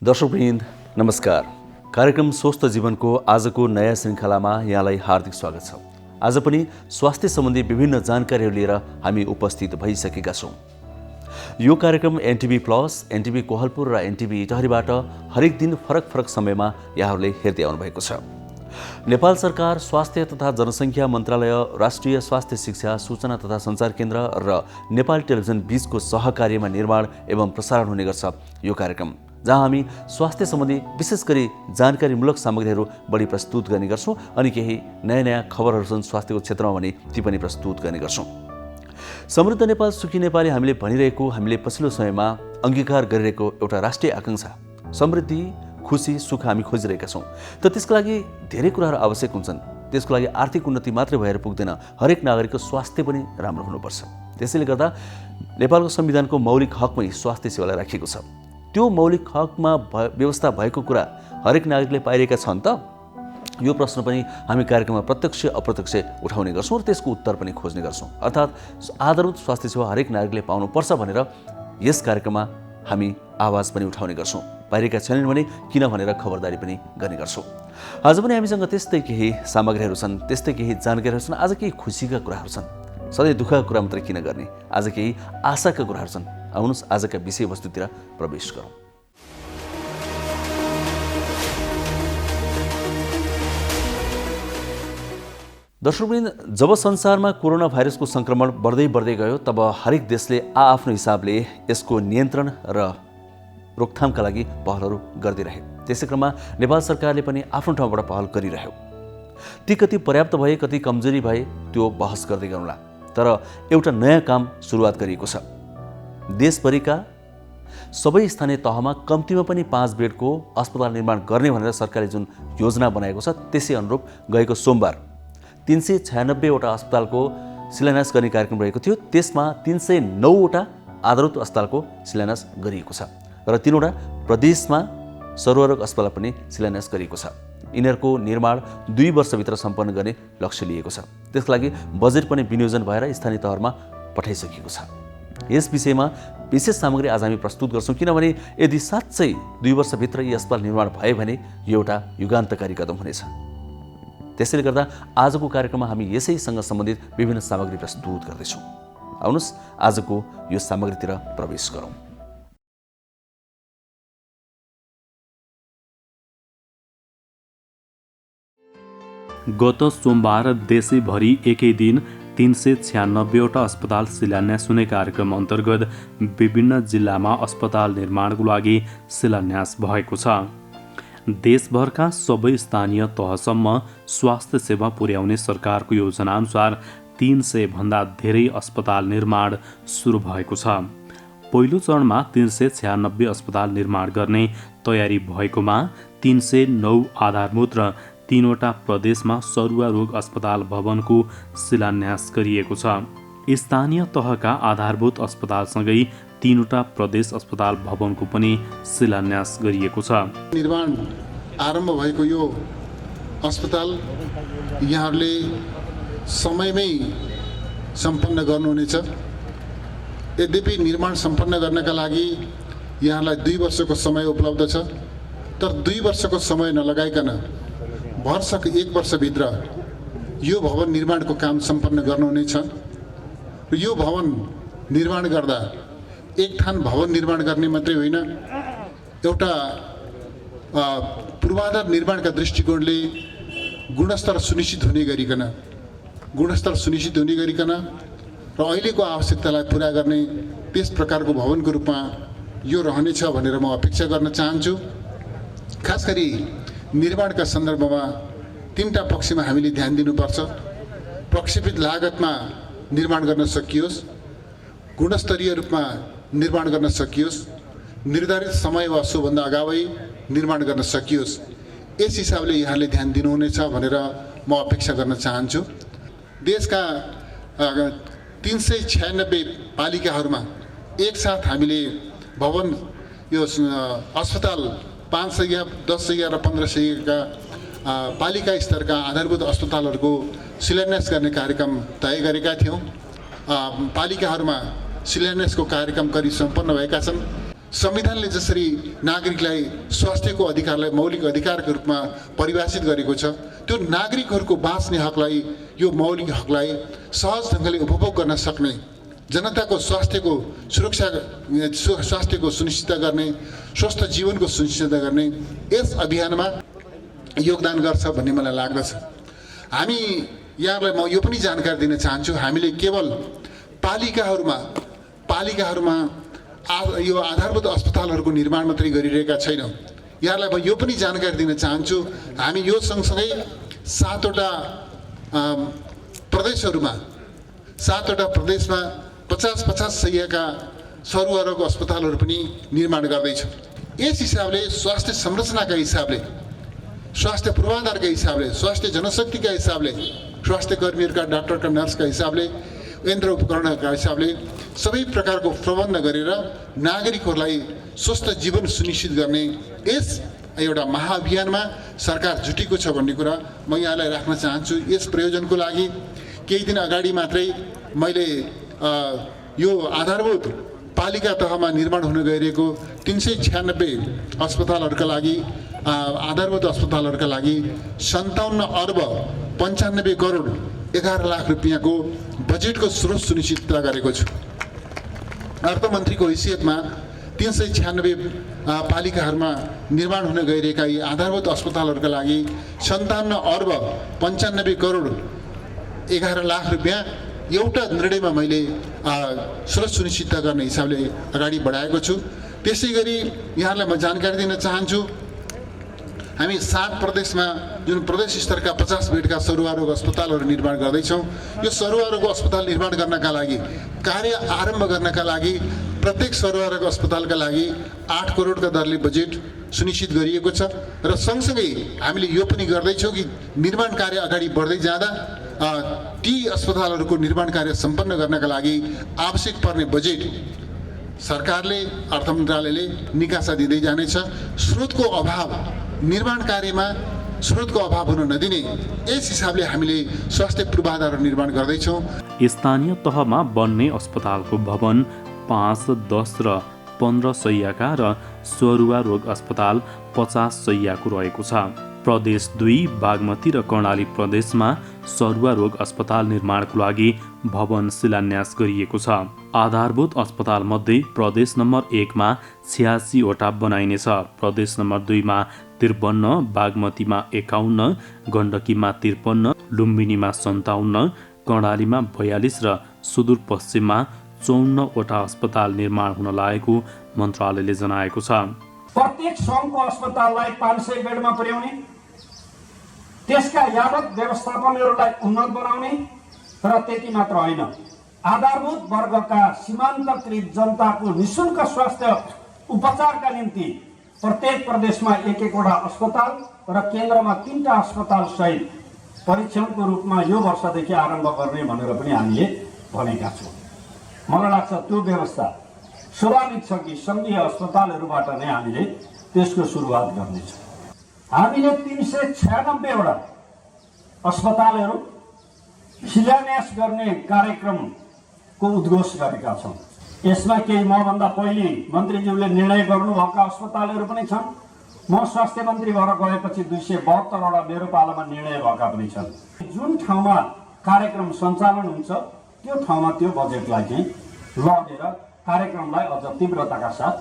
दर्शकवृन्द नमस्कार। कार्यक्रम स्वस्थ जीवनको आजको नयाँ श्रृङ्खलामा यहाँलाई हार्दिक स्वागत छ। आज पनि स्वास्थ्य सम्बन्धी विभिन्न जानकारीहरू लिएर हामी उपस्थित भइसकेका छौँ। यो कार्यक्रम एनटिभी प्लस, एनटिभी कोहलपुर र एनटिभी इटहरीबाट हरेक दिन फरक फरक समयमा यहाँहरूले हेर्दै आउनुभएको छ। नेपाल सरकार स्वास्थ्य तथा जनसङ्ख्या मन्त्रालय, राष्ट्रिय स्वास्थ्य शिक्षा, सूचना तथा सञ्चार केन्द्र र नेपाल टेलिभिजन बीचको सहकार्यमा निर्माण एवं प्रसारण हुने गर्छ यो कार्यक्रम, जहाँ हामी स्वास्थ्य सम्बन्धी विशेष गरी जानकारीमूलक सामग्रीहरू बढी प्रस्तुत गर्ने गर्छौँ अनि केही नयाँ नयाँ खबरहरू छन् स्वास्थ्यको क्षेत्रमा भने ती पनि प्रस्तुत गर्ने गर्छौँ। समृद्ध नेपाल सुखी नेपाली हामीले भनिरहेको, हामीले पछिल्लो समयमा अङ्गीकार गरिरहेको एउटा राष्ट्रिय आकाङ्क्षा समृद्धि, खुसी, सुख हामी खोजिरहेका छौँ। त त्यसको लागि धेरै कुराहरू आवश्यक हुन्छन्। त्यसको लागि आर्थिक उन्नति मात्रै भएर पुग्दैन, हरेक नागरिकको स्वास्थ्य पनि राम्रो हुनुपर्छ। त्यसैले गर्दा नेपालको संविधानको मौलिक हकमै स्वास्थ्य सेवालाई राखिएको छ। त्यो मौलिक हकमा व्यवस्था भएको कुरा हरेक नागरिकले पाइरहेका छन् त? यो प्रश्न पनि हामी कार्यक्रममा प्रत्यक्ष अप्रत्यक्ष उठाउने गर्छौँ र त्यसको उत्तर पनि खोज्ने गर्छौँ। अर्थात् आधारभूत स्वास्थ्य सेवा हरेक नागरिकले पाउनुपर्छ भनेर यस कार्यक्रममा हामी आवाज पनि उठाउने गर्छौँ। पाइरहेका छैनन् भने किन भनेर खबरदारी पनि गर्ने गर्छौँ। आज पनि हामीसँग त्यस्तै केही सामग्रीहरू छन्, त्यस्तै केही जानकारीहरू छन्। आज केही खुसीका कुराहरू छन्। सधैँ दुःखका कुरा मात्रै किन गर्ने? आज केही आशाका कुराहरू छन्। आउनुहोस् आजका विषयवस्तुतिर प्रवेश गरौँ। दर्शकवृन्द, जब संसारमा कोरोना भाइरसको सङ्क्रमण बढ्दै गयो तब हरेक देशले आफ्नो हिसाबले यसको नियन्त्रण र रोकथामका लागि पहलहरू गर्दै रहे। त्यसै क्रममा नेपाल सरकारले पनि आफ्नो ठाउँबाट पहल गरिरह्यो। ती कति पर्याप्त भए, कति कमजोरी भए, त्यो बहस गर्दै गरौँला। तर एउटा नयाँ काम सुरुवात गरिएको छ। देशभरिका सबै स्थानीय तहमा कम्तीमा पनि 5 बेडको अस्पताल निर्माण गर्ने भनेर सरकारले जुन योजना बनाएको छ, त्यसै अनुरूप गएको सोमबार 396वटा अस्पतालको शिलान्यास गर्ने कार्यक्रम रहेको थियो। त्यसमा 309वटा आधारभूत अस्पतालको शिलान्यास गरिएको छ र 3वटा प्रदेशमा सर्वरोग अस्पताल पनि शिलान्यास गरिएको छ। यिनीहरूको निर्माण 2 वर्षभित्र सम्पन्न गर्ने लक्ष्य लिएको छ। त्यसको लागि बजेट पनि विनियोजन भएर स्थानीय तहमा पठाइसकिएको छ। यस विषयमा विशेष सामग्री आज हामी प्रस्तुत गर्छौँ, किनभने यदि साँच्चै 2 वर्षभित्र यी अस्पताल निर्माण भयो भने यो एउटा युगान्तकारी कदम हुनेछ। त्यसैले गर्दा आजको कार्यक्रममा हामी यसैसँग सम्बन्धित विभिन्न सामग्री प्रस्तुत गर्दैछौँ। आउनुहोस् आजको यो सामग्रीतिर प्रवेश गरौँ। गत सोमबार देशैभरि एकै दिन 396वटा अस्पताल शिलान्यास हुने कार्यक्रम अन्तर्गत विभिन्न जिल्लामा अस्पताल निर्माणको लागि शिलान्यास भएको छ। देशभरका सबै स्थानीय तहसम्म स्वास्थ्य सेवा पुर्याउने सरकारको योजनाअनुसार 300 भन्दा धेरै अस्पताल निर्माण सुरु भएको छ। पहिलो चरणमा 396 अस्पताल निर्माण गर्ने तयारी भएकोमा 309 आधारभूत र 3वटा प्रदेशमा सरुवा रोग अस्पताल भवनको शिलान्यास गरिएको छ। स्थानीय तहका आधारभूत अस्पतालसँगै 3वटा प्रदेश अस्पताल भवनको पनि शिलान्यास गरिएको छ। निर्माण आरम्भ भएको यो अस्पताल यहाँहरूले समयमै सम्पन्न गर्नुहुनेछ। यद्यपि निर्माण सम्पन्न गर्नका लागि यहाँलाई 2 वर्षको समय उपलब्ध छ। तर 2 वर्षको समय नलगाइकन वर्षको 1 वर्षभित्र यो भवन निर्माणको काम सम्पन्न गर्नुहुनेछ। र यो भवन निर्माण गर्दा एक ठाउँ भवन निर्माण गर्ने मात्रै होइन, एउटा पूर्वाधार निर्माणका दृष्टिकोणले गुणस्तर सुनिश्चित हुने गरिकन र अहिलेको आवश्यकतालाई पुरा गर्ने त्यस प्रकारको भवनको रूपमा यो रहनेछ भनेर म अपेक्षा गर्न चाहन्छु। खास गरी निर्माणका सन्दर्भमा 3टा पक्षमा हामीले ध्यान दिनुपर्छ। प्रक्षेपित लागतमा निर्माण गर्न सकियोस्, गुणस्तरीय रूपमा निर्माण गर्न सकियोस्, निर्धारित समय वा सोभन्दा अगावै निर्माण गर्न सकियोस्। यस हिसाबले यहाँले ध्यान दिनुहुनेछ भनेर म अपेक्षा गर्न चाहन्छु। देशका 396 पालिकाहरूमा एकसाथ हामीले भवन यो अस्पताल 500, 1000 र 1500 का पालिका स्तरका आधारभूत अस्पतालहरूको शिलान्यास गर्ने कार्यक्रम तय गरेका थियौँ। पालिकाहरूमा शिलान्यासको कार्यक्रम करिब सम्पन्न भएका छन्। संविधानले जसरी नागरिकलाई स्वास्थ्यको अधिकारलाई मौलिक अधिकारको रूपमा परिभाषित गरेको छ, त्यो नागरिकहरूको बाँच्ने हकलाई, यो मौलिक हकलाई सहज ढङ्गले उपभोग गर्न सक्ने, जनताको स्वास्थ्यको सुरक्षा, स्वास्थ्यको सुनिश्चित गर्ने, स्वस्थ जीवनको सुनिश्चित गर्ने यस अभियानमा योगदान गर्छ भन्ने मलाई लाग्दछ। हामी यहाँलाई म यो पनि जानकारी दिन चाहन्छु, हामीले केवल पालिकाहरूमा यो आधारभूत अस्पतालहरूको निर्माण मात्रै गरिरहेका छैनौँ। यहाँलाई म यो पनि जानकारी दिन चाहन्छु, हामी यो सँगसँगै 7वटा प्रदेशमा 50-50 शय्याका सरुवारोग अस्पतालहरू पनि निर्माण गर्दैछौँ। यस हिसाबले स्वास्थ्य संरचनाका हिसाबले, स्वास्थ्य पूर्वाधारका हिसाबले, स्वास्थ्य जनशक्तिका हिसाबले, स्वास्थ्य कर्मीहरूका, डाक्टरका, नर्सका हिसाबले, यन्त्र उपकरणका हिसाबले सबै प्रकारको प्रबन्ध गरेर नागरिकहरूलाई स्वस्थ जीवन सुनिश्चित गर्ने यस एउटा महाअभियानमा सरकार जुटेको छ भन्ने कुरा म यहाँलाई राख्न चाहन्छु। यस प्रयोजनको लागि केही दिन अगाडि मात्रै मैले यो आधारभूत पालिका तहमा निर्माण हुन गइरहेको 396 अस्पतालहरूका लागि, आधारभूत अस्पतालहरूका लागि 57 अर्ब 95 करोड 11 लाख रुपियाँको बजेटको स्रोत सुनिश्चित गरेको छु। अर्थमन्त्रीको हैसियतमा 396 पालिकाहरूमा निर्माण हुन गइरहेका यी आधारभूत अस्पतालहरूका लागि 57 अर्ब 95 करोड 11 लाख रुपियाँ एउटा निर्णयमा मैले स्रोत सुनिश्चित गर्ने हिसाबले अगाडि बढाएको छु। त्यसै गरी यहाँलाई म जानकारी दिन चाहन्छु, हामी 7 प्रदेशमा जुन प्रदेश स्तरका 50 बेडका सरुवारोग अस्पतालहरू निर्माण गर्दैछौँ। यो सरुवारोग अस्पताल निर्माण गर्नका लागि, कार्य आरम्भ गर्नका लागि प्रत्येक सरुवारोग अस्पतालका लागि 8 करोडका दरले बजेट सुनिश्चित गरिएको छ र सँगसँगै हामीले यो पनि गर्दैछौँ कि निर्माण कार्य अगाडि बढ्दै जाँदा ती अस्पतालहरूको निर्माण कार्य सम्पन्न गर्नका लागि आवश्यक पर्ने बजेट सरकारले, अर्थ मन्त्रालयले निकासा दिँदै जानेछ। स्रोतको अभाव, निर्माण कार्यमा स्रोतको अभाव हुन नदिने यस हिसाबले हामीले स्वास्थ्य पूर्वाधार निर्माण गर्दैछौँ। स्थानीय तहमा बन्ने अस्पतालको भवन 5, 10 र 15 शय्याका र सरुवा रोग अस्पताल 50 शय्याको रहेको छ। प्रदेश 2 बागमती र कर्णाली प्रदेशमा सरुवा रोग अस्पताल निर्माणको लागि भवन शिलान्यास गरिएको छ। आधारभूत अस्पताल मध्ये प्रदेश नम्बर 1 मा 86 वटा बनाइनेछ। प्रदेश नम्बर 2 मा 53, बागमतीमा 51, गण्डकीमा 53, लुम्बिनीमा 57, कर्णालीमा 42 र सुदूरपश्चिममा 54 वटा अस्पताल निर्माण हुन लागेको मन्त्रालयले जनाएको छ। प्रत्येक सङ्घको अस्पताललाई 500 बेडमा पुर्याउने, त्यसका यावत व्यवस्थापनहरूलाई उन्नत बनाउने र त्यति मात्र होइन, आधारभूत वर्गका सीमान्तकृत जनताको निःशुल्क स्वास्थ्य उपचारका निम्ति प्रत्येक प्रदेशमा 1-1 वटा अस्पताल र केन्द्रमा 3टा अस्पताल सहित परीक्षणको रूपमा यो वर्षदेखि आरम्भ गर्ने भनेर पनि हामीले भनेका छौँ। मलाई लाग्छ त्यो व्यवस्था स्वाभाविक छ कि सङ्घीय अस्पतालहरूबाट नै हामीले त्यसको सुरुवात गर्नेछौँ। हामीले 396 वटा अस्पतालहरू शिलान्यास गर्ने कार्यक्रमको उद्घोष गरेका छौँ। यसमा केही मभन्दा पहिले मन्त्रीज्यूले निर्णय गर्नुभएका अस्पतालहरू पनि छन्। म स्वास्थ्य मन्त्री भएर गएपछि 272 वटा मेरो पालामा निर्णय भएका पनि छन्। जुन ठाउँमा कार्यक्रम सञ्चालन हुन्छ त्यो ठाउँमा त्यो बजेटलाई चाहिँ लगेर कार्यक्रमलाई अझ तीव्रताका साथ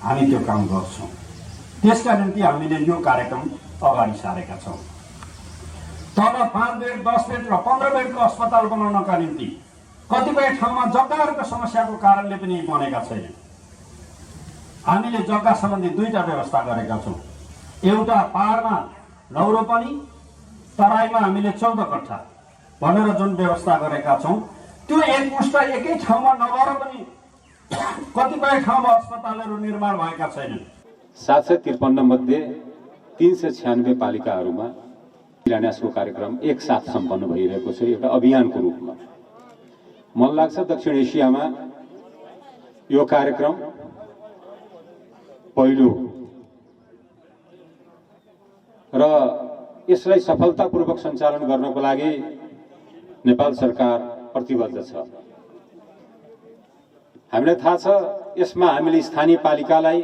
हामी त्यो काम गर्छौँ। त्यसका निम्ति हामीले यो कार्यक्रम अगाडि सारेका छौँ। तब 5 बेड, 10 बेड र 15 बेडको अस्पताल बनाउनका निम्ति कतिपय ठाउँमा जग्गाहरूको समस्याको कारणले पनि बनेका छैनन्। हामीले जग्गा सम्बन्धी 2टा व्यवस्था गरेका छौँ। एउटा पहाडमा 9 रोपनी, तराईमा हामीले 14 कट्ठा भनेर जुन व्यवस्था गरेका छौँ त्यो एकमुष्ट एकै ठाउँमा नभएर पनि कतिपय ठाउँमा अस्पतालहरू निर्माण भएका छैनन्। 753 मध्ये 396 पालिकाहरूमा शिलान्यासको कार्यक्रम एकसाथ सम्पन्न भइरहेको छ, एउटा अभियानको रूपमा। मलाई लाग्छ दक्षिण एसियामा यो कार्यक्रम पहिलो र यसलाई सफलतापूर्वक सञ्चालन गर्नको लागि नेपाल सरकार प्रतिबद्ध छ। हामीलाई थाहा छ यसमा हामीले स्थानीय पालिकालाई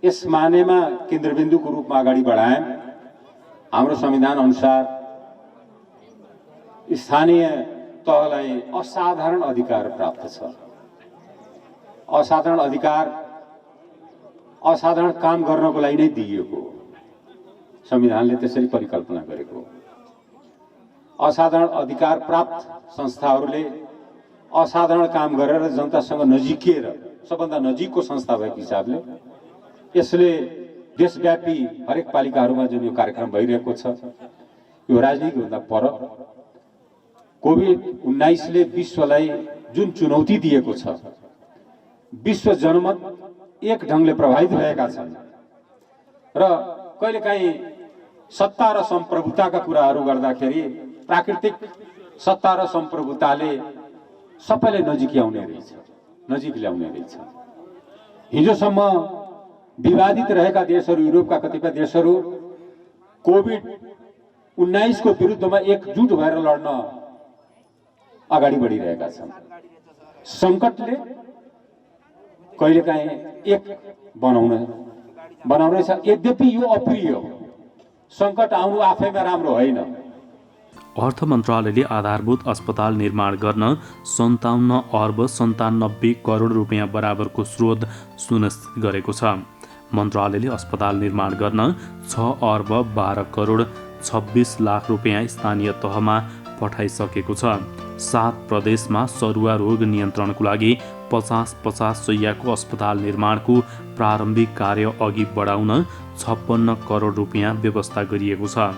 यस मानेमा केन्द्रबिन्दुको रूपमा अगाडि बढायौँ। हाम्रो संविधान अनुसार स्थानीय तहलाई असाधारण अधिकार प्राप्त छ। असाधारण अधिकार असाधारण काम गर्नको लागि नै दिइएको हो। संविधानले त्यसरी परिकल्पना गरेको हो। असाधारण अधिकार प्राप्त संस्थाहरूले असाधारण काम गरेर जनतासँग नजिकिएर सबभन्दा नजिकको संस्था भएको हिसाबले यसले देशव्यापी हरेक पालिकाहरूमा जुन यो कार्यक्रम भइरहेको छ यो राजनीतिभन्दा पर कोभिड-19ले विश्वलाई जुन चुनौती दिएको छ, विश्व जनमत एक ढङ्गले प्रभावित भएका छन् र कहिलेकाहीँ सत्ता र सम्प्रभुताका कुराहरू गर्दाखेरि प्राकृतिक सत्ता र सम्प्रभुताले सबैलाई नजिक ल्याउने रहेछ। हिजोसम्म विवादित रहेका देशहरू, युरोपका कतिपय देशहरू कोभिड-19 को विरुद्धमा एकजुट भएर लड्न अगाडि बढिरहेका छन्। संकटले कहिलेकाहीँ एक बनाउनेछ। यद्यपि यो अप्रिय हो। संकट आउनु आफैमा राम्रो होइन। अर्थ मन्त्रालयले आधारभूत अस्पताल निर्माण गर्न 57 अर्ब 97 करोड रुपियाँ बराबरको स्रोत सुनिश्चित गरेको छ। मन्त्रालयले अस्पताल निर्माण गर्न 6 अर्ब 12 करोड 26 लाख रुपियाँ स्थानीय तहमा पठाइसकेको छ। 7 प्रदेशमा सरुवा रोग नियन्त्रणको लागि 50-50 शय्याको अस्पताल निर्माणको प्रारम्भिक कार्य अघि बढाउन 56 करोड रुपियाँ व्यवस्था गरिएको छ।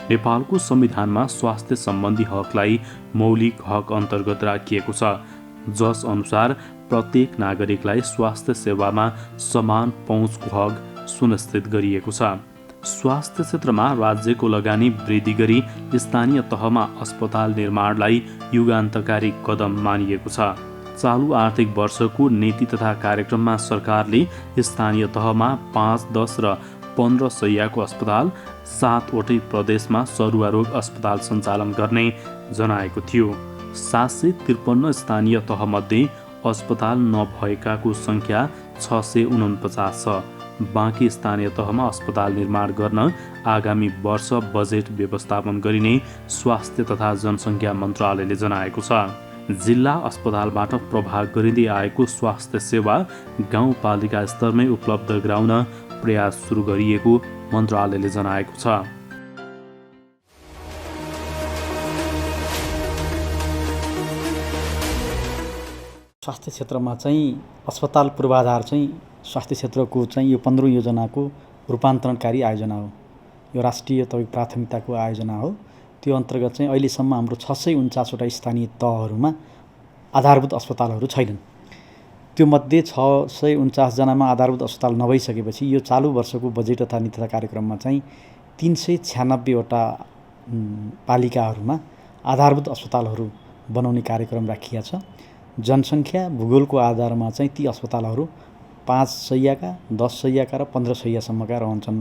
नेपालको संविधानमा स्वास्थ्य सम्बन्धी हकलाई मौलिक हक अन्तर्गत राखिएको छ, जस अनुसार प्रत्येक नागरिकलाई स्वास्थ्य सेवामा समान पहुँचको हक सुनिश्चित गरिएको छ। स्वास्थ्य क्षेत्रमा राज्यको लगानी वृद्धि गरी स्थानीय तहमा अस्पताल निर्माणलाई युगान्तकारी कदम मानिएको छ। चालु आर्थिक वर्षको नीति तथा कार्यक्रममा सरकारले स्थानीय तहमा 5, 10 र 15 शय्याको अस्पताल, 7 वटै प्रदेशमा सरुवा रोग अस्पताल सञ्चालन गर्ने जनाएको थियो। 753 स्थानीय तहमध्ये अस्पताल नभएकाको सङ्ख्या 649 छ। बाँकी स्थानीय तहमा अस्पताल निर्माण गर्न आगामी वर्ष बजेट व्यवस्थापन गरिने स्वास्थ्य तथा जनसङ्ख्या मन्त्रालयले जनाएको छ। जिल्ला अस्पतालबाट प्रभाग गरिँदै आएको स्वास्थ्य सेवा गाउँपालिका स्तरमै उपलब्ध गराउन प्रयास सुरु गरिएको मन्त्रालयले जनाएको छ। स्वास्थ्य क्षेत्रमा चाहिँ अस्पताल पूर्वाधार चाहिँ स्वास्थ्य क्षेत्रको चाहिँ यो 15औं योजनाको रूपान्तरणकारी आयोजना हो। यो राष्ट्रिय तपाईँको प्राथमिकताको आयोजना हो। त्यो अन्तर्गत चाहिँ अहिलेसम्म हाम्रो 649 वटा स्थानीय तहहरूमा आधारभूत अस्पतालहरू छैनन्। त्यो मध्ये 649 जनामा आधारभूत अस्पताल नभइसकेपछि यो चालु वर्षको बजेट तथा नीति तथा कार्यक्रममा चाहिँ 396 वटा पालिकाहरूमा आधारभूत अस्पतालहरू बनाउने कार्यक्रम राखिएको छ। जनसङ्ख्या भूगोलको आधारमा चाहिँ ती अस्पतालहरू 5 शय्याका, 10 शय्याका र 15 शय्यासम्मका रहन्छन्।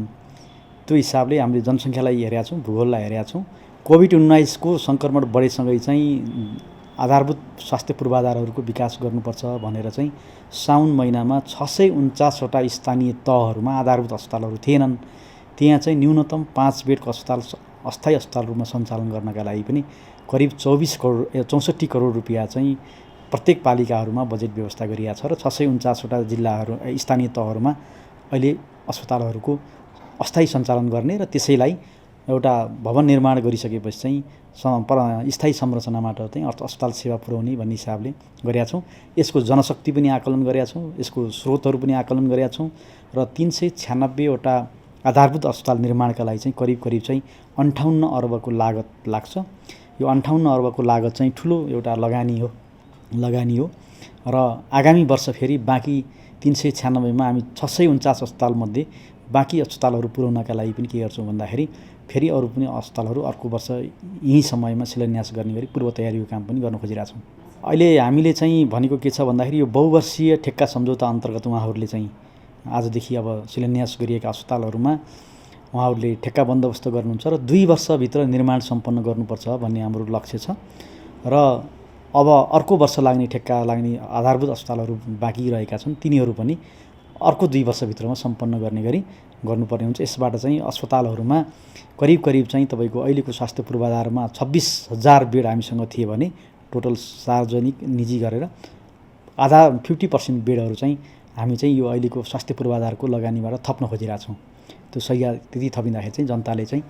त्यो हिसाबले हामीले जनसङ्ख्यालाई हेरेका छौँ, भूगोललाई हेरेका छौँ। कोभिड-19 को सङ्क्रमण बढेसँगै चाहिँ आधारभूत स्वास्थ्य पूर्वाधारहरूको विकास गर्नुपर्छ भनेर चाहिँ साउन महिनामा 649 वटा स्थानीय तहहरूमा आधारभूत अस्पतालहरू थिएनन्। त्यहाँ चाहिँ न्यूनतम 5 बेडको अस्पताल अस्थायी अस्पताल रूपमा सञ्चालन गर्नका लागि पनि करिब 64 करोड रुपियाँ चाहिँ प्रत्येक पालिकाहरूमा बजेट व्यवस्था गरिएको छ र 649 वटा जिल्लाहरू स्थानीय तहहरूमा अहिले अस्पतालहरूको अस्थायी सञ्चालन गर्ने र त्यसैलाई एउटा भवन निर्माण गरिसकेपछि चाहिँ स्थायी संरचनाबाट चाहिँ अस्पताल सेवा पुर्याउने भन्ने हिसाबले गरेका छौँ। यसको जनशक्ति पनि आकलन गरेका छौँ, यसको स्रोतहरू पनि आकलन गरेका छौँ र 396 वटा आधारभूत अस्पताल निर्माणका लागि चाहिँ करिब चाहिँ 58 अर्बको लागत लाग्छ। यो 58 अर्बको लागत चाहिँ ठुलो एउटा लगानी हो र आगामी वर्ष फेरि बाँकी 396 मा हामी 649 अस्पतालमध्ये बाँकी अस्पतालहरू पुर्याउनका लागि पनि के गर्छौँ भन्दाखेरि फेरि अरू पनि अस्पतालहरू अर्को वर्ष यही समयमा शिलान्यास गर्ने गरी पूर्व तयारीको काम पनि गर्न खोजिरहेका छौँ। अहिले हामीले चाहिँ भनेको के छ भन्दाखेरि यो बहुवर्षीय ठेक्का सम्झौता अन्तर्गत उहाँहरूले चाहिँ आजदेखि अब शिलान्यास गरिएका अस्पतालहरूमा उहाँहरूले ठेक्का बन्दोबस्त गर्नुहुन्छ र 2 वर्षभित्र निर्माण सम्पन्न गर्नुपर्छ भन्ने हाम्रो लक्ष्य छ र अब अर्को वर्ष लाग्ने ठेक्का लाग्ने आधारभूत अस्पतालहरू बाँकी रहेका छन्, तिनीहरू पनि अर्को 2 वर्षभित्रमा सम्पन्न गर्ने गरी गर्नुपर्ने हुन्छ। यसबाट चाहिँ अस्पतालहरूमा करिब चाहिँ तपाईँको अहिलेको स्वास्थ्य पूर्वाधारमा 26,000 बेड हामीसँग थिए भने टोटल सार्वजनिक निजी गरेर 50% बेडहरू चाहिँ हामी चाहिँ यो अहिलेको स्वास्थ्य पूर्वाधारको लगानीबाट थप्न खोजिरहेछौँ। त्यो सही त्यति थपिँदाखेरि चाहिँ जनताले चाहिँ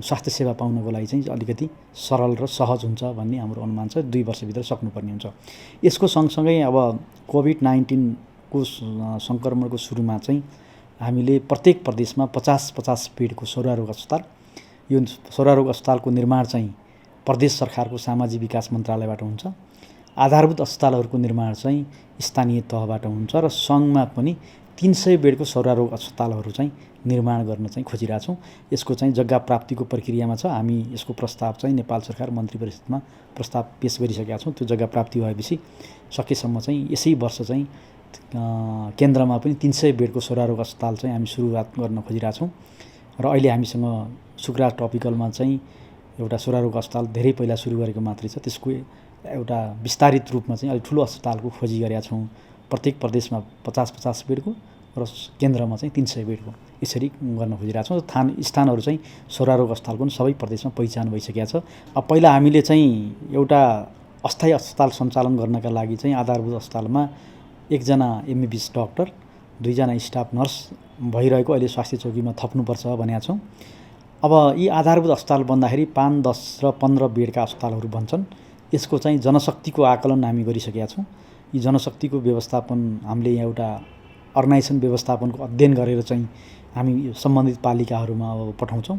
स्वास्थ्य सेवा पाउनको लागि चाहिँ अलिकति सरल र सहज हुन्छ भन्ने हाम्रो अनुमान छ। 2 वर्षभित्र सक्नुपर्ने हुन्छ। यसको सँगसँगै अब कोभिड-19 को सङ्क्रमणको सुरुमा चाहिँ हामीले प्रत्येक प्रदेशमा 50-50 बेडको सौरारोग अस्पताल, यो सौरारोग अस्पतालको निर्माण चाहिँ प्रदेश सरकारको सामाजिक विकास मन्त्रालयबाट हुन्छ। आधारभूत अस्पतालहरूको निर्माण चाहिँ स्थानीय तहबाट हुन्छ र सङ्घमा पनि 300 बेडको सौरारोग अस्पतालहरू चाहिँ निर्माण गर्न चाहिँ खोजिरहेछौँ। यसको चाहिँ जग्गा प्राप्तिको प्रक्रियामा छ। हामी यसको प्रस्ताव चाहिँ नेपाल सरकार मन्त्री परिषदमा प्रस्ताव पेश गरिसकेका छौँ। त्यो जग्गा प्राप्ति भएपछि सकेसम्म चाहिँ यसै वर्ष चाहिँ केन्द्रमा पनि 300 बेडको सौरारोग अस्पताल चाहिँ हामी सुरुवात गर्न खोजिरहेछौँ। र अहिले हामीसँग सुकुरा टपिकलमा चाहिँ एउटा सौरारोग अस्पताल धेरै पहिला सुरु गरेको मात्रै छ। त्यसको एउटा विस्तारित रूपमा चाहिँ अलिक ठुलो अस्पतालको खोजी गरेका छौँ। प्रत्येक प्रदेशमा 50-50 बेडको र केन्द्रमा चाहिँ 300 बेडको यसरी गर्न खोजिरहेछौँ। स्थानहरू चाहिँ सौरारोग अस्पतालको पनि सबै प्रदेशमा पहिचान भइसकेको छ। अब पहिला हामीले चाहिँ एउटा अस्थायी अस्पताल सञ्चालन गर्नका लागि चाहिँ आधारभूत अस्पतालमा 1 जना MBBS डाक्टर, 2 जना स्टाफ नर्स भइरहेको अहिले स्वास्थ्य चौकीमा थप्नुपर्छ भनेका छौँ। अब यी आधारभूत अस्पताल बन्दाखेरि 5, 10 र 15 बेडका अस्पतालहरू बन्छन्। यसको चाहिँ जनशक्तिको आकलन हामी गरिसकेका छौँ। यी जनशक्तिको व्यवस्थापन हामीले यहाँ एउटा अर्गनाइजेसन व्यवस्थापनको अध्ययन गरेर चाहिँ हामी सम्बन्धित पालिकाहरूमा अब पठाउँछौँ।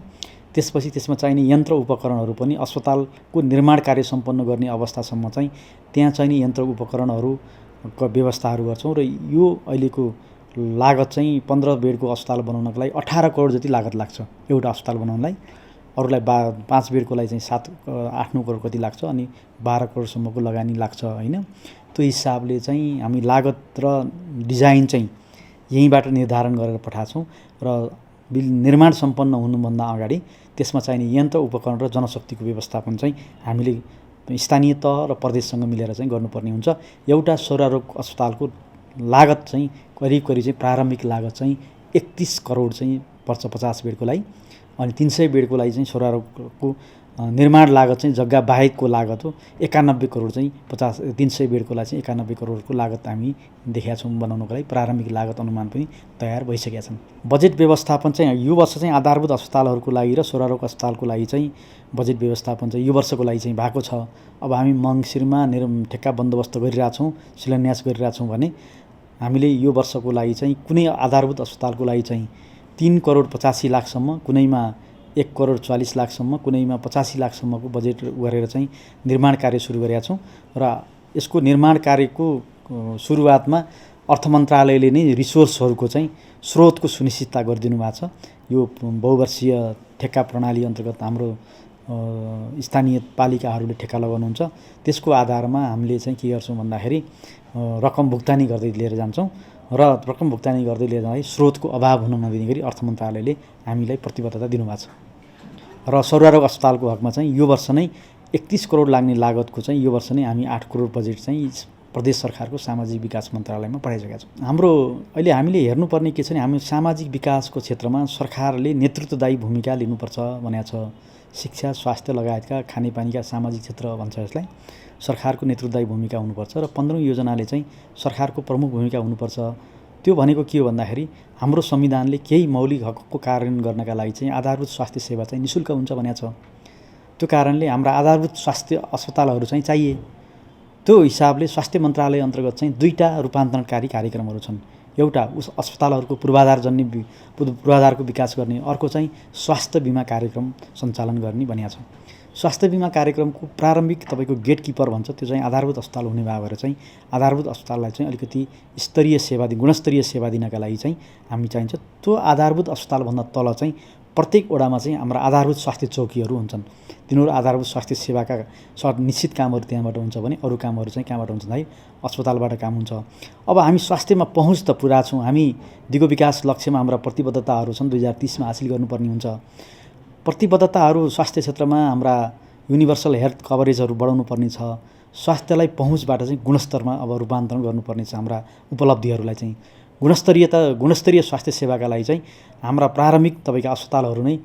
त्यसपछि त्यसमा चाहिने यन्त्र उपकरणहरू पनि अस्पतालको निर्माण कार्य सम्पन्न गर्ने अवस्थासम्म चाहिँ त्यहाँ चाहिने यन्त्र उपकरणहरूको व्यवस्थाहरू गर्छौँ। र यो अहिलेको लागत चाहिँ 15 बेडको अस्पताल बनाउनको लागि 18 करोड जति लागत लाग्छ एउटा अस्पताल बनाउनलाई। अरूलाई 5 बेडको लागि चाहिँ 7-8-9 करोड कति लाग्छ अनि 12 करोडसम्मको लगानी लाग्छ होइन। त्यो हिसाबले चाहिँ हामी लागत र डिजाइन चाहिँ यहीँबाट निर्धारण गरेर पठाएको छौँ र निर्माण सम्पन्न हुनुभन्दा अगाडि त्यसमा चाहिने यन्त्र उपकरण र जनशक्तिको व्यवस्थापन चाहिँ हामीले स्थानीय तह र प्रदेशसँग मिलेर चाहिँ गर्नुपर्ने हुन्छ। एउटा सौरारोग अस्पतालको लागत चाहिँ करिब चाहिँ प्रारम्भिक लागत चाहिँ 31 करोड चाहिँ पर्छ 50 बेडको लागि। अनि 300 बेडको लागि चाहिँ सौरारोगको निर्माण लागत चाहिँ जग्गा बाहेकको लागत हो 91 करोड चाहिँ 300 बेडको लागि चाहिँ 91 करोडको लागत हामी देखेका छौँ बनाउनको लागि। प्रारम्भिक लागत अनुमान पनि तयार भइसकेका छन्। बजेट व्यवस्थापन चाहिँ यो वर्ष चाहिँ आधारभूत अस्पतालहरूको लागि र सौरारोग अस्पतालको लागि चाहिँ बजेट व्यवस्थापन चाहिँ यो वर्षको लागि चाहिँ भएको छ। अब हामी मङ्सिरमा ठेक्का बन्दोबस्त गरिरहेछौँ, शिलान्यास गरिरहेछौँ भने हामीले यो वर्षको लागि चाहिँ कुनै आधारभूत अस्पतालको लागि चाहिँ 3 करोड 85 लाखसम्म, कुनैमा 1 करोड 40 लाखसम्म, कुनैमा 85 लाखसम्मको बजेट गरेर चाहिँ निर्माण कार्य सुरु गरेका छौँ। र यसको निर्माण कार्यको सुरुवातमा अर्थ मन्त्रालयले नै रिसोर्सहरूको चाहिँ स्रोतको सुनिश्चितता गरिदिनु भएको छ। यो बहुवर्षीय ठेक्का प्रणाली अन्तर्गत हाम्रो स्थानीय पालिकाहरूले ठेक्का लगाउनुहुन्छ। त्यसको आधारमा हामीले चाहिँ के गर्छौँ भन्दाखेरि रकम भुक्तानी गर्दै लिएर जान्छौँ र रकम भुक्तानी गर्दै लिएर जाँदाखेरि स्रोतको अभाव हुन नदिने गरी अर्थ मन्त्रालयले हामीलाई प्रतिबद्धता दिनुभएको छ। र सौरारोग अस्पतालको हकमा चाहिँ यो वर्ष नै 31 करोड लाग्ने लागतको चाहिँ यो वर्ष नै हामी 8 करोड बजेट चाहिँ प्रदेश सरकारको सामाजिक विकास मन्त्रालयमा पठाइसकेका छौँ। हाम्रो अहिले हामीले हेर्नुपर्ने के छ भने हामी सामाजिक विकासको क्षेत्रमा सरकारले नेतृत्वदायी भूमिका लिनुपर्छ भनेको छ। शिक्षा, स्वास्थ्य लगायतका खानेपानीका सामाजिक क्षेत्र भन्छ यसलाई। सरकारको नेतृत्वदायी भूमिका हुनुपर्छ र 15औं योजनाले चाहिँ सरकारको प्रमुख भूमिका हुनुपर्छ। त्यो भनेको के हो भन्दाखेरि हाम्रो संविधानले केही मौलिक हकको कार्यान्वयन गर्नका लागि चाहिँ आधारभूत स्वास्थ्य सेवा चाहिँ निःशुल्क हुन्छ भनेको छ। त्यो कारणले हाम्रा आधारभूत स्वास्थ्य अस्पतालहरू चाहिँ चाहिए। त्यो हिसाबले स्वास्थ्य मन्त्रालय अन्तर्गत चाहिँ 2टा रूपान्तरणकारी कार्यक्रमहरू छन्। एउटा अस्पतालहरूको पूर्वाधारको विकास गर्ने, अर्को चाहिँ स्वास्थ्य बिमा कार्यक्रम सञ्चालन गर्ने भनिएको छ। स्वास्थ्य बिमा कार्यक्रमको प्रारम्भिक तपाईँको गेटकिपर भन्छ, त्यो चाहिँ आधारभूत अस्पताल हुने भएर चाहिँ आधारभूत अस्पताललाई चाहिँ अलिकति गुणस्तरीय सेवा दिनका लागि चाहिँ हामी चाहिन्छ। त्यो आधारभूत अस्पतालभन्दा तल चाहिँ प्रत्येक वडामा चाहिँ हाम्रा आधारभूत स्वास्थ्य चौकीहरू हुन्छन्। तिनीहरू आधारभूत स्वास्थ्य सेवाका निश्चित कामहरू त्यहाँबाट हुन्छ भने अरू कामहरू चाहिँ कहाँबाट हुन्छ भन्दाखेरि अस्पतालबाट काम हुन्छ। अब हामी स्वास्थ्यमा पहुँच त पुरा छौँ। हामी दिगो विकास लक्ष्यमा हाम्रा प्रतिबद्धताहरू छन् 2030मा हासिल गर्नुपर्ने हुन्छ। प्रतिबद्धताहरू स्वास्थ्य क्षेत्रमा हाम्रा युनिभर्सल हेल्थ कभरेजहरू बढाउनु पर्ने छ। स्वास्थ्यलाई पहुँचबाट चाहिँ गुणस्तरमा अब रूपान्तरण गर्नुपर्ने छ। हाम्रा उपलब्धिहरूलाई चाहिँ गुणस्तरीय स्वास्थ्य सेवाका लागि चाहिँ हाम्रा प्रारम्भिक तपाईँका अस्पतालहरू नै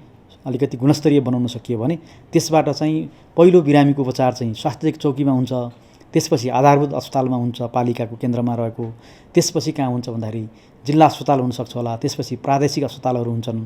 अलिकति गुणस्तरीय बनाउन सकियो भने त्यसबाट चाहिँ पहिलो बिरामीको उपचार चाहिँ स्वास्थ्य चौकीमा हुन्छ, त्यसपछि आधारभूत अस्पतालमा हुन्छ पालिकाको केन्द्रमा रहेको, त्यसपछि कहाँ हुन्छ भन्दाखेरि जिल्ला अस्पताल हुनसक्छ होला, त्यसपछि प्रादेशिक अस्पतालहरू हुन्छन्,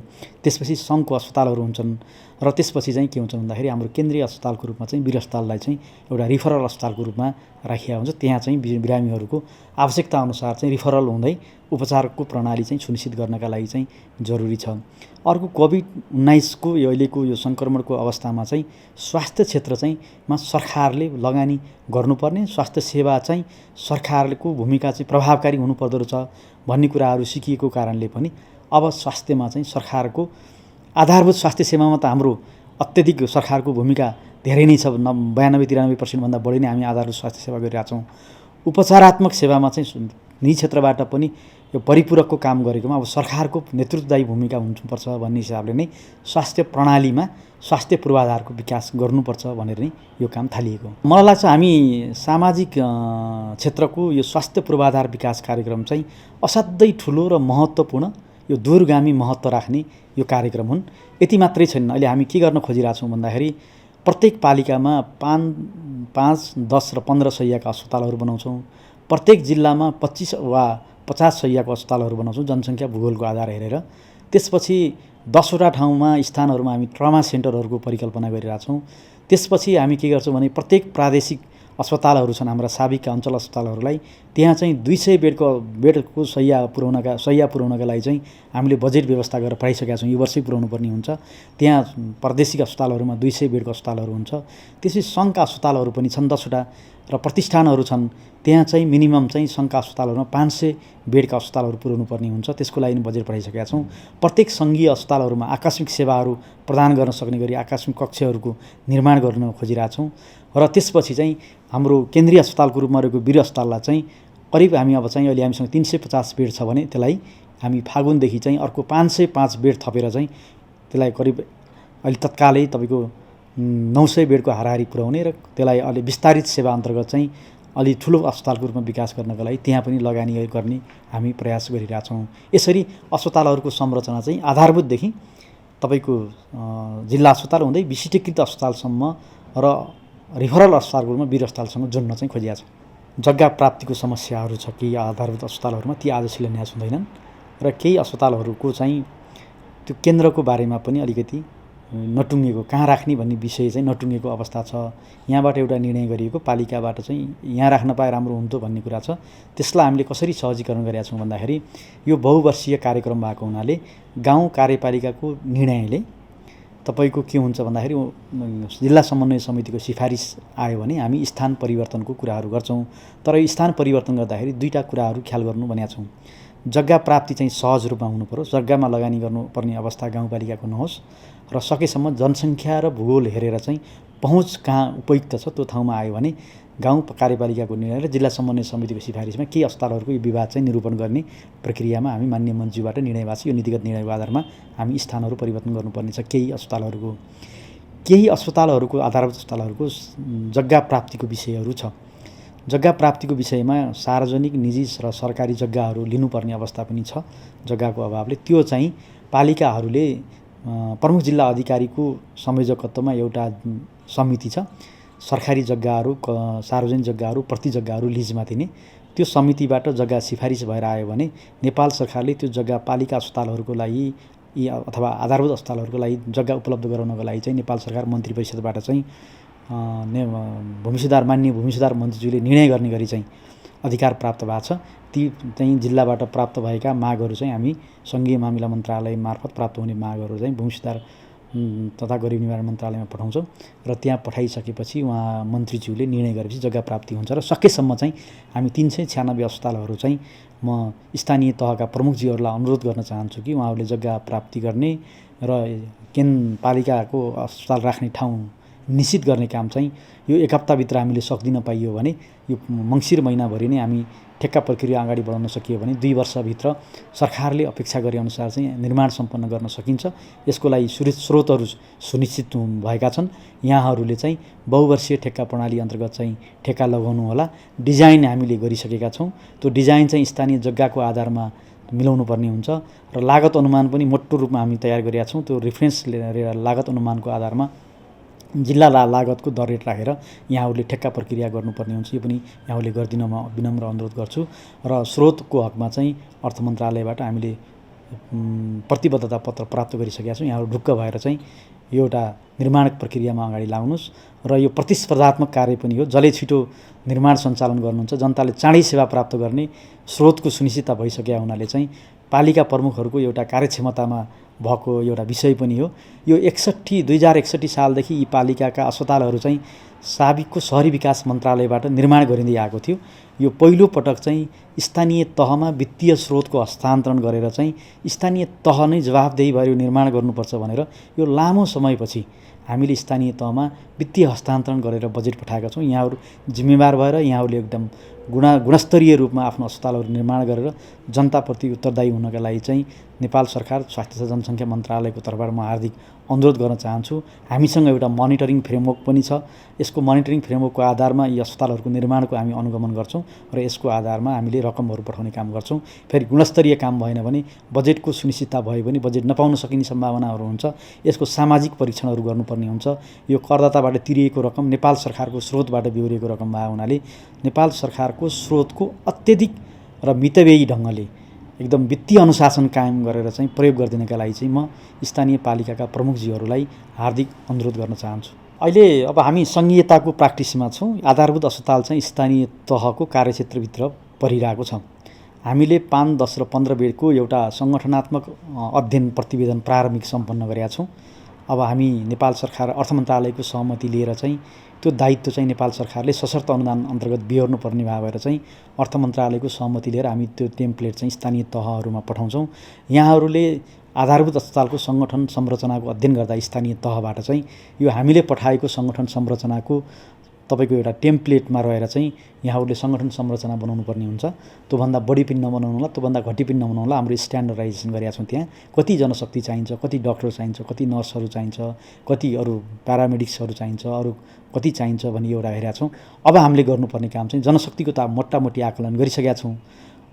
त्यसपछि सङ्घको अस्पतालहरू हुन्छन् र त्यसपछि चाहिँ के हुन्छ भन्दाखेरि हाम्रो केन्द्रीय अस्पतालको रूपमा चाहिँ वीर अस्पताललाई चाहिँ एउटा रिफरल अस्पतालको रूपमा राखिएको हुन्छ। त्यहाँ चाहिँ बिरामीहरूको आवश्यकता अनुसार चाहिँ रिफरल हुँदै उपचारको प्रणाली चाहिँ सुनिश्चित गर्नका लागि चाहिँ जरुरी छ। अर्को कोभिड-19को अहिलेको यो सङ्क्रमणको अवस्थामा चाहिँ स्वास्थ्य क्षेत्र चाहिँ सरकारले लगानी गर्नुपर्ने, स्वास्थ्य सेवा चाहिँ सरकारको भूमिका चाहिँ प्रभावकारी हुनुपर्दो रहेछ भन्ने कुराहरू सिकिएको कारणले पनि अब स्वास्थ्यमा चाहिँ सरकारको आधारभूत स्वास्थ्य सेवामा त हाम्रो अत्यधिक सरकारको भूमिका धेरै नै छ। 92-93% भन्दा बढी नै हामी आधारभूत स्वास्थ्य सेवा गरिरहेछौँ। उपचारात्मक सेवामा चाहिँ निजी क्षेत्रबाट पनि यो परिपूरकको काम गरेकोमा अब सरकारको नेतृत्वदायी भूमिका हुनुपर्छ भन्ने हिसाबले नै स्वास्थ्य प्रणालीमा स्वास्थ्य पूर्वाधारको विकास गर्नुपर्छ भनेर नै यो काम थालिएको। मलाई लाग्छ हामी सामाजिक क्षेत्रको यो स्वास्थ्य पूर्वाधार विकास कार्यक्रम चाहिँ असाध्यै ठुलो र महत्त्वपूर्ण यो दूरगामी महत्त्व राख्ने यो कार्यक्रम हुन्। यति मात्रै छैन, अहिले हामी के गर्न खोजिरहेछौँ भन्दाखेरि प्रत्येक पालिकामा 5, 10 र 15 शय्याका अस्पतालहरू बनाउँछौँ। प्रत्येक जिल्लामा 25 वा 50 शय्याको अस्पतालहरू बनाउँछौँ जनसङ्ख्या भूगोलको आधार हेरेर। त्यसपछि 10वटा ठाउँमा स्थानहरूमा हामी ट्रमा सेन्टरहरूको परिकल्पना गरिरहेछौँ। त्यसपछि हामी के गर्छौँ भने प्रत्येक प्रादेशिक अस्पतालहरू छन् हाम्रा साबिकका अञ्चल अस्पतालहरूलाई, त्यहाँ चाहिँ 200 बेडको शय्या पुर्याउनका लागि चाहिँ हामीले बजेट व्यवस्था गरेर पठाइसकेका छौँ। यो वर्षै पुर्याउनु पर्ने हुन्छ। त्यहाँ प्रादेशिक अस्पतालहरूमा 200 बेडको अस्पतालहरू हुन्छ। त्यसपछि सङ्घका अस्पतालहरू पनि छन् 10वटा र प्रतिष्ठानहरू छन्, त्यहाँ चाहिँ मिनिमम चाहिँ सङ्घका अस्पतालहरूमा 500 बेडका अस्पतालहरू पुर्याउनु पर्ने हुन्छ। त्यसको लागि बजेट पठाइसकेका छौँ। प्रत्येक सङ्घीय अस्पतालहरूमा आकस्मिक सेवाहरू प्रदान गर्न सक्ने गरी आकस्मिक कक्षहरूको निर्माण गर्न खोजिरहेछौँ। र त्यसपछि चाहिँ हाम्रो केन्द्रीय अस्पतालको रूपमा रहेको वीर अस्पताललाई चाहिँ करिब हामी अब चाहिँ अहिले हामीसँग 350 बेड छ भने त्यसलाई हामी फागुनदेखि चाहिँ अर्को 505 बेड थपेर चाहिँ त्यसलाई करिब अहिले तत्कालै तपाईँको 900 बेडको हाराहारी पुर्याउने र त्यसलाई अलि विस्तारित सेवा अन्तर्गत चाहिँ अलि ठुलो अस्पतालको रूपमा विकास गर्नका लागि त्यहाँ पनि लगानी गर्ने हामी प्रयास गरिरहेछौँ। यसरी अस्पतालहरूको संरचना चाहिँ आधारभूतदेखि तपाईँको जिल्ला अस्पताल हुँदै विशिष्टीकृत अस्पतालसम्म र रिफरल अस्पतालको रूपमा वीर अस्पतालसँग जोड्न चाहिँ खोजिएको छ। जग्गा प्राप्तिको समस्याहरू छ केही आधारभूत अस्पतालहरूमा, ती आज शिलान्यास हुँदैनन् र केही अस्पतालहरूको चाहिँ त्यो केन्द्रको बारेमा पनि अलिकति नटुङ्गेको, कहाँ राख्ने भन्ने विषय चाहिँ नटुङ्गेको अवस्था छ। यहाँबाट एउटा निर्णय गरिएको पालिकाबाट चाहिँ यहाँ राख्न पाए राम्रो हुन्थ्यो भन्ने कुरा छ। त्यसलाई हामीले कसरी सहजीकरण गरेका छौँ भन्दाखेरि यो बहुवर्षीय कार्यक्रम भएको हुनाले गाउँ कार्यपालिकाको निर्णयले तपाईँको के हुन्छ भन्दाखेरि जिल्ला समन्वय समितिको सिफारिस आयो भने हामी स्थान परिवर्तनको कुराहरू गर्छौँ। तर यो स्थान परिवर्तन गर्दाखेरि दुईवटा कुराहरू ख्याल गर्नु भनेका छौँ। जग्गा प्राप्ति चाहिँ सहज रूपमा हुनु पर्यो, जग्गामा लगानी गर्नुपर्ने अवस्था गाउँपालिकाको नहोस् र सकेसम्म जनसङ्ख्या र भूगोल हेरेर चाहिँ पहुँच कहाँ उपयुक्त छ त्यो ठाउँमा आयो भने गाउँ कार्यपालिकाको निर्णय र जिल्ला समन्वय समितिको सिफारिसमा केही अस्पतालहरूको यो विवाद चाहिँ निरूपण गर्ने प्रक्रियामा हामी मान्य मन्त्रीबाट निर्णय भएको छ। यो नीतिगत निर्णयको आधारमा हामी स्थानहरू परिवर्तन गर्नुपर्ने छ। केही अस्पतालहरूको आधारभूत अस्पतालहरूको जग्गा प्राप्तिको विषयहरू छ। जग्गा प्राप्तिको विषयमा सार्वजनिक, निजी र सरकारी जग्गाहरू लिनुपर्ने अवस्था पनि छ। जग्गाको अभावले त्यो चाहिँ पालिकाहरूले प्रमुख जिल्ला अधिकारीको संयोजकत्वमा एउटा समिति छ, सरकारी जग्गाहरू, सार्वजनिक जग्गाहरू, प्रति जग्गाहरू लिजमा दिने, त्यो समितिबाट जग्गा सिफारिस भएर आयो भने नेपाल सरकारले त्यो जग्गा पालिका अस्पतालहरूको लागि अथवा आधारभूत अस्पतालहरूको लागि जग्गा उपलब्ध गराउनको लागि चाहिँ नेपाल सरकार मन्त्री परिषदबाट चाहिँ माननीय भूमि सुधार मन्त्रीज्यूले निर्णय गर्ने गरी चाहिँ अधिकार प्राप्त भएको छ। ती चाहिँ जिल्लाबाट प्राप्त भएका मागहरू चाहिँ हामी सङ्घीय मामिला मन्त्रालय मार्फत प्राप्त हुने मागहरू चाहिँ भूमि सुधार तथा गरिब निवारण मन्त्रालयमा पठाउँछौँ र त्यहाँ पठाइसकेपछि उहाँ मन्त्रीज्यूले निर्णय गरेपछि जग्गा प्राप्ति हुन्छ र सकेसम्म चाहिँ हामी 396 अस्पतालहरू चाहिँ म स्थानीय तहका प्रमुखज्यूहरूलाई अनुरोध गर्न चाहन्छु कि उहाँहरूले जग्गा प्राप्ति गर्ने र पालिकाको अस्पताल राख्ने ठाउँ निश्चित गर्ने काम चाहिँ यो एक हप्ताभित्र हामीले सक्दिन पाइयो भने यो मङ्सिर महिनाभरि नै हामी ठेक्का प्रक्रिया अगाडि बढाउन सकियो भने 2 वर्षभित्र सरकारले अपेक्षा गरे अनुसार चाहिँ निर्माण सम्पन्न गर्न सकिन्छ। यसको लागि स्रोतहरू सुनिश्चित भएका छन्। यहाँहरूले चाहिँ बहुवर्षीय ठेक्का प्रणाली अन्तर्गत चाहिँ ठेक्का लगाउनु होला। डिजाइन हामीले गरिसकेका छौँ। त्यो डिजाइन चाहिँ स्थानीय जग्गाको आधारमा मिलाउनु पर्ने हुन्छ र लागत अनुमान पनि मोटो रूपमा हामी तयार गरेका छौँ। त्यो रिफरेन्स लिएर लागत अनुमानको आधारमा जिल्ला लागतको दर रेट राखेर यहाँहरूले ठेक्का प्रक्रिया गर्नुपर्ने हुन्छ। यो पनि यहाँहरूले गरिदिन म विनम्र अनुरोध गर्छु। र स्रोतको हकमा चाहिँ अर्थ मन्त्रालयबाट हामीले प्रतिबद्धता पत्र प्राप्त गरिसकेका छौँ। यहाँहरू ढुक्क भएर चाहिँ यो एउटा निर्माण प्रक्रियामा अगाडि लाग्नुहोस् र यो प्रतिस्पर्धात्मक कार्य पनि हो। जसले छिटो निर्माण सञ्चालन गर्नुहुन्छ, जनताले चाँडै सेवा प्राप्त गर्ने स्रोतको सुनिश्चितता भइसकेका हुनाले चाहिँ पालिका प्रमुखहरूको एउटा कार्यक्षमतामा भएको एउटा विषय पनि हो। यो 2061 सालदेखि यी पालिकाका अस्पतालहरू चाहिँ साबिकको शहरी विकास मन्त्रालयबाट निर्माण गरिँदै आएको थियो। यो पहिलो पटक चाहिँ स्थानीय तहमा वित्तीय स्रोतको हस्तान्तरण गरेर चाहिँ स्थानीय तह नै जवाफदेही भएर यो निर्माण गर्नुपर्छ भनेर यो लामो समयपछि हामीले स्थानीय तहमा वित्तीय हस्तान्तरण गरेर बजेट पठाएका छौँ। यहाँहरू जिम्मेवार भएर यहाँहरूले एकदम गुणस्तरीय रूपमा आफ्नो अस्पतालहरू निर्माण गरेर जनताप्रति उत्तरदायी हुनका लागि चाहिँ नेपाल सरकार स्वास्थ्य तथा जनसङ्ख्या मन्त्रालयको तर्फबाट म हार्दिक अनुरोध गर्न चाहन्छु। हामीसँग एउटा मोनिटरिङ फ्रेमवर्क पनि छ। यसको मोनिटरिङ फ्रेमवर्कको आधारमा यी अस्पतालहरूको निर्माणको हामी अनुगमन गर्छौँ र यसको आधारमा हामीले रकमहरू पठाउने काम गर्छौँ। फेरि गुणस्तरीय काम भएन भने बजेटको सुनिश्चितता भयो भने बजेट नपाउन सकिने सम्भावनाहरू हुन्छ। यसको सामाजिक परीक्षणहरू गर्नुपर्ने हुन्छ। यो करदाताबाट तिरिएको रकम नेपाल सरकारको स्रोतबाट बिहोरिएको रकम भए हुनाले नेपाल सरकारको स्रोतको अत्यधिक र मितव्ययी ढङ्गले एकदम वित्तीय अनुशासन कायम गरेर चाहिँ प्रयोग गरिदिनका लागि चाहिँ म स्थानीय पालिकाका प्रमुखजीहरूलाई हार्दिक अनुरोध गर्न चाहन्छु। अहिले अब हामी सङ्घीयताको प्र्याक्टिसमा छौँ। आधारभूत अस्पताल चाहिँ स्थानीय तहको कार्यक्षेत्रभित्र परिरहेको छ। हामीले 5, 10 र 15 बेडको एउटा सङ्गठनात्मक अध्ययन प्रतिवेदन प्रारम्भिक सम्पन्न गरेका छौँ। अब हामी नेपाल सरकार अर्थ मन्त्रालयको सहमति लिएर चाहिँ त्यो दायित्व चाहिँ नेपाल सरकारले सशर्त अनुदान अन्तर्गत बिहोर्नु पर्ने भएर चाहिँ अर्थ मन्त्रालयको सहमति लिएर हामी त्यो टेम्प्लेट चाहिँ स्थानीय तहहरूमा पठाउँछौँ। यहाँहरूले आधारभूत अस्पतालको सङ्गठन संरचनाको अध्ययन गर्दा स्थानीय तहबाट चाहिँ यो हामीले पठाएको सङ्गठन संरचनाको तपाईँको एउटा टेम्प्लेटमा रहेर चाहिँ यहाँहरूले सङ्गठन संरचना बनाउनु पर्ने हुन्छ। त्योभन्दा बढी पनि नबनाउनु होला, त्योभन्दा घटी पनि नबनाउनु होला। हाम्रो स्ट्यान्डर्डाइजेसन गरेका छौँ। त्यहाँ कति जनशक्ति चाहिन्छ, कति डक्टर चाहिन्छ, कति नर्सहरू चाहिन्छ, कति अरू प्यारामेडिक्सहरू चाहिन्छ, अरू कति चाहिन्छ भन्ने एउटा हेरेका छौँ। अब हामीले गर्नुपर्ने काम चाहिँ जनशक्तिको त मोटामोटी आकलन गरिसकेका छौँ।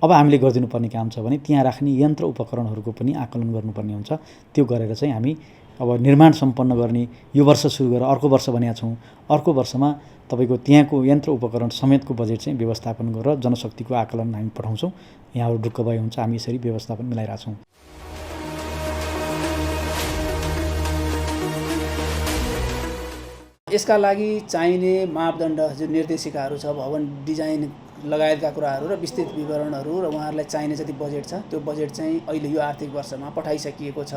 अब हामीले गरिदिनुपर्ने काम छ भने त्यहाँ राख्ने यन्त्र उपकरणहरूको पनि आकलन गर्नुपर्ने हुन्छ। त्यो गरेर चाहिँ हामी अब निर्माण सम्पन्न गर्ने यो वर्ष सुरु गरेर अर्को वर्ष भनेका छौँ। अर्को वर्षमा तपाईँको त्यहाँको यन्त्र उपकरण समेतको बजेट चाहिँ व्यवस्थापन गरेर जनशक्तिको आकलन हामी पठाउँछौँ। यहाँहरू ढुक्क भए हुन्छ। हामी यसरी व्यवस्थापन मिलाइरहेछौँ। यसका लागि चाहिने मापदण्ड जुन निर्देशिकाहरू छ, भवन डिजाइन लगायतका कुराहरू र विस्तृत विवरणहरू र उहाँहरूलाई चाहिने जति बजेट छ त्यो बजेट चाहिँ अहिले यो आर्थिक वर्षमा पठाइसकिएको छ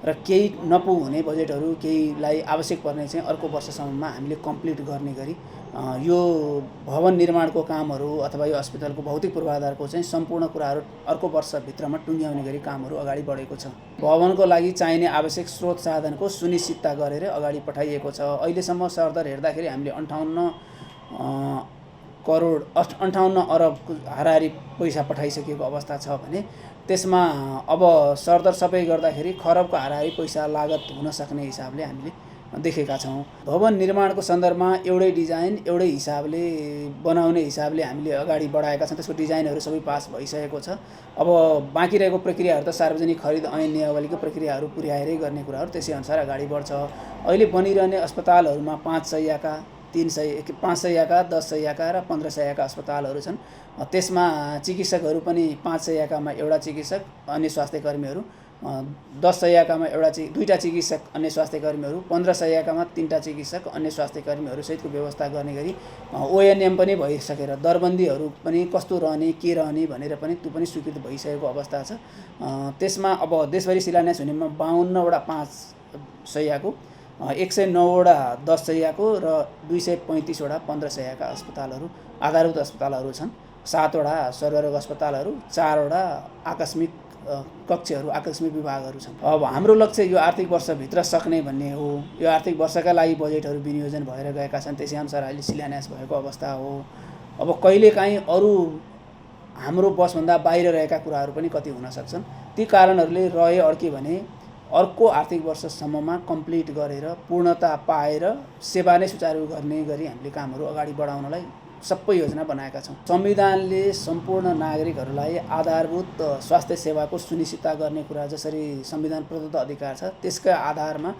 र केही नपुग्ने बजेटहरू केहीलाई आवश्यक पर्ने चाहिँ अर्को वर्षसम्ममा हामीले कम्प्लिट गर्ने गरी यो भवन निर्माणको कामहरू अथवा यो अस्पतालको भौतिक पूर्वाधारको चाहिँ सम्पूर्ण कुराहरू अर्को वर्षभित्रमा टुङ्ग्याउने गरी कामहरू अगाडि बढेको छ। भवनको लागि चाहिने आवश्यक स्रोत साधनको सुनिश्चितता गरेर अगाडि पठाइएको छ। अहिलेसम्म सरदर हेर्दाखेरि हामीले 58 अरब हाराहारी पैसा पठाइसकेको अवस्था छ भने त्यसमा अब सरदर सबै गर्दाखेरि खरबको हाराहारी पैसा लागत हुन सक्ने हिसाबले हामीले देखेका छौँ। भवन निर्माणको सन्दर्भमा एउटै डिजाइन एउटै हिसाबले बनाउने हिसाबले हामीले अगाडि बढाएका छौँ। त्यसको डिजाइनहरू सबै पास भइसकेको छ। अब बाँकी रहेको प्रक्रियाहरू त सार्वजनिक खरिद ऐन नियमावलीको प्रक्रियाहरू पुर्याएरै गर्ने कुराहरू त्यसै अनुसार अगाडि बढ्छ। अहिले बनिरहने अस्पतालहरूमा 5 शय्याका, 5 शय्याका, 10 शय्याका र 15 शय्याका अस्पतालहरू छन्। त्यसमा चिकित्सकहरू पनि 5 शय्याकामा एउटा चिकित्सक, अन्य स्वास्थ्य कर्मीहरू, 10 शय्याकामा दुईटा चिकित्सक, अन्य स्वास्थ्य कर्मीहरू, 15 शय्याकामा 3टा चिकित्सक, अन्य स्वास्थ्य कर्मीहरू सहितको व्यवस्था गर्ने गरी ओएनएम पनि भइसकेर दरबन्दीहरू पनि कस्तो रहने के रहने भनेर पनि त्यो पनि स्वीकृत भइसकेको अवस्था छ। त्यसमा अब देशभरि शिलान्यास हुनेमा 52वटा 5 शय्याको, 109वटा 10 शय्याको र 235वटा 15 शय्याका अस्पतालहरू आधारभूत अस्पतालहरू छन्। 7वटा सर्वरोग अस्पतालहरू, 4वटा आकस्मिक कक्षहरू आकस्मिक विभागहरू छन्। अब हाम्रो लक्ष्य यो आर्थिक वर्षभित्र सक्ने भन्ने हो। यो आर्थिक वर्षका लागि बजेटहरू विनियोजन भएर गएका छन्, त्यसै अनुसार अहिले शिलान्यास भएको अवस्था हो। अब कहिलेकाहीँ अरू हाम्रो बसभन्दा बाहिर रहेका कुराहरू पनि कति हुन सक्छन्, ती कारणहरूले रहे अड्के भने अर्को आर्थिक वर्षसम्ममा कम्प्लिट गरेर पूर्णता पाएर सेवा नै सुचारू गर्ने गरी हामीले कामहरू अगाडि बढाउनलाई सबै योजना बनाएका छौँ। संविधानले सम्पूर्ण नागरिकहरूलाई आधारभूत स्वास्थ्य सेवाको सुनिश्चितता गर्ने कुरा जसरी संविधान प्रदत्त अधिकार छ, त्यसका आधारमा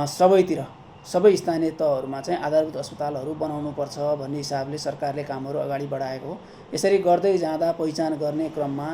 सबैतिर सबै स्थानीय तहहरूमा चाहिँ आधारभूत अस्पतालहरू बनाउनुपर्छ भन्ने हिसाबले सरकारले कामहरू अगाडि बढाएको हो। यसरी गर्दै जाँदा पहिचान गर्ने क्रममा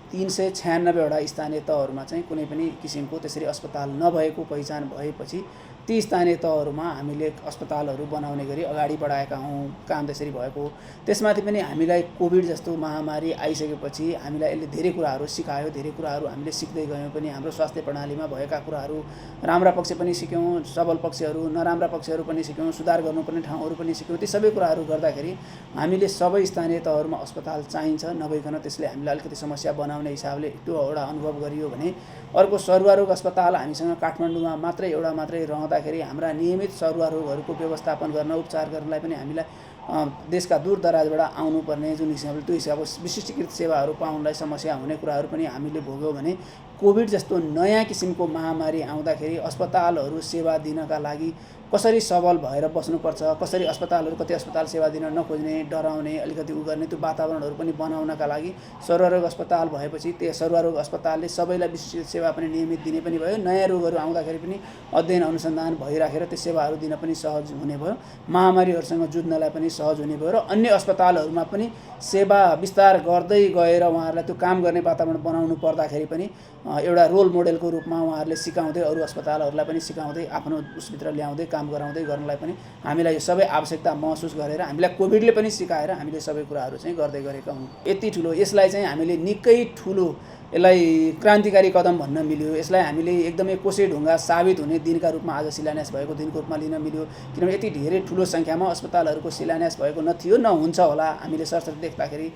396वटा स्थानीय तहहरूमा चाहिँ कुनै पनि किसिमको त्यसरी अस्पताल नभएको पहिचान भएपछि ती स्थानीय तहहरूमा हामीले अस्पतालहरू बनाउने गरी अगाडि बढाएका हौँ। काम त्यसरी भएको। त्यसमाथि पनि हामीलाई कोभिड जस्तो महामारी आइसकेपछि हामीलाई यसले धेरै कुराहरू सिकायो, धेरै कुराहरू हामीले सिक्दै गयौँ पनि। हाम्रो स्वास्थ्य प्रणालीमा भएका कुराहरू राम्रा पक्ष पनि सिक्यौँ, सबल पक्षहरू नराम्रा पक्षहरू पनि सिक्यौँ, सुधार गर्नुपर्ने ठाउँहरू पनि सिक्यौँ। ती सबै कुराहरू गर्दाखेरि हामीले सबै स्थानीय तहहरूमा अस्पताल चाहिन्छ, नभइकन त्यसले हामीलाई अलिकति समस्या बनाउने हिसाबले त्यो एउटा अनुभव गरियो भने अर्को सरुवा रोग अस्पताल हामीसँग काठमाडौँमा मात्रै एउटा मात्रै रहँदाखेरि हाम्रा नियमित सरुवा रोगहरूको व्यवस्थापन गर्न उपचार गर्नलाई पनि हामीलाई देशका दूर दराजबाट आउनुपर्ने जुन हिसाबले त्यो हिसाबको विशिष्टीकृत सेवाहरू पाउनलाई समस्या हुने कुराहरू पनि हामीले भोग्यौँ भने कोभिड जस्तो नयाँ किसिमको महामारी आउँदाखेरि अस्पतालहरू सेवा दिनका लागि कसरी सबल भएर बस्नुपर्छ, कसरी अस्पतालहरू कति अस्पताल सेवा दिन नखोज्ने, डराउने, अलिकति उ गर्ने त्यो वातावरणहरू पनि बनाउनका लागि सरुवा रोग अस्पताल भएपछि त्यो सरुवा रोग अस्पतालले सबैलाई विशिष्ट सेवा पनि नियमित दिने पनि भयो। नयाँ रोगहरू आउँदाखेरि पनि अध्ययन अनुसन्धान भइराखेर त्यो सेवाहरू दिन पनि सहज हुने भयो, महामारीहरूसँग जुझ्नलाई पनि सहज हुने भयो र अन्य अस्पतालहरूमा पनि सेवा विस्तार गर्दै गएर उहाँहरूलाई त्यो काम गर्ने वातावरण बनाउनु पर्दाखेरि पनि एउटा रोल मोडेलको रूपमा उहाँहरूले सिकाउँदै अरू अस्पतालहरूलाई पनि सिकाउँदै आफ्नो उसभित्र ल्याउँदै काम गराउँदै गर्नलाई पनि हामीलाई यो सबै आवश्यकता महसुस गरेर हामीलाई कोभिडले पनि सिकाएर हामीले सबै कुराहरू चाहिँ गर्दै गरेका हौँ। यति ठुलो यसलाई चाहिँ हामीले निकै ठुलो यसलाई क्रान्तिकारी कदम भन्न मिल्यो। यसलाई हामीले एकदमै कोसे ढुङ्गा साबित हुने दिनका रूपमा आज शिलान्यास भएको दिनको रूपमा लिन मिल्यो, किनभने यति धेरै ठुलो सङ्ख्यामा अस्पतालहरूको शिलान्यास भएको नथियो, नहुन्छ होला, हामीले सरसरी देख्दाखेरि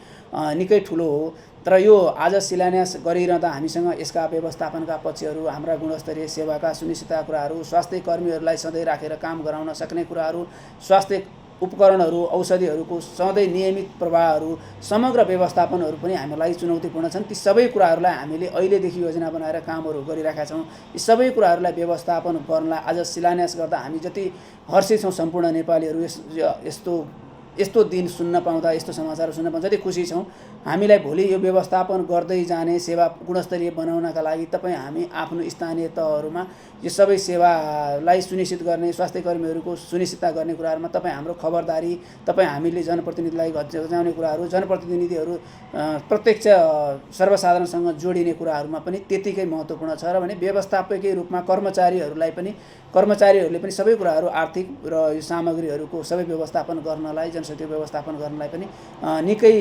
निकै ठुलो हो। तर यो आज शिलान्यास गरिरहँदा हामीसँग यसका व्यवस्थापनका पक्षहरू, हाम्रा गुणस्तरीय सेवाका सुनिश्चितता कुराहरू, स्वास्थ्य कर्मीहरूलाई सधैँ राखेर काम गराउन सक्ने कुराहरू, स्वास्थ्य उपकरणहरू, औषधिहरूको सधैँ नियमित प्रवाहहरू, समग्र व्यवस्थापनहरू पनि हामीलाई चुनौतीपूर्ण छन्। ती सबै कुराहरूलाई हामीले अहिलेदेखि योजना बनाएर कामहरू गरिरहेका छौँ। यी सबै कुराहरूलाई व्यवस्थापन गर्नलाई आज शिलान्यास गर्दा हामी जति हर्षित छौँ सम्पूर्ण नेपालीहरू यस्तो दिन सुन्न पाउँदा, यस्तो समाचारहरू सुन्न पाउँदा जति खुसी छौँ। हामीलाई भोलि यो व्यवस्थापन गर्दै जाने सेवा गुणस्तरीय बनाउनका लागि तपाईँ हामी आफ्नो स्थानीय तहहरूमा यो सबै सेवालाई सुनिश्चित गर्ने, स्वास्थ्य कर्मीहरूको सुनिश्चितता गर्ने कुराहरूमा तपाईँ हाम्रो खबरदारी, तपाईँ हामीले जनप्रतिनिधिलाई घचाउने कुराहरू, जनप्रतिनिधिहरू प्रत्यक्ष सर्वसाधारणसँग जोडिने कुराहरूमा पनि त्यतिकै महत्त्वपूर्ण छ र भने व्यवस्थापकीय रूपमा कर्मचारीहरूले पनि सबै कुराहरू आर्थिक र यो सामग्रीहरूको सबै व्यवस्थापन गर्नलाई, जनशक्ति व्यवस्थापन गर्नलाई पनि निकै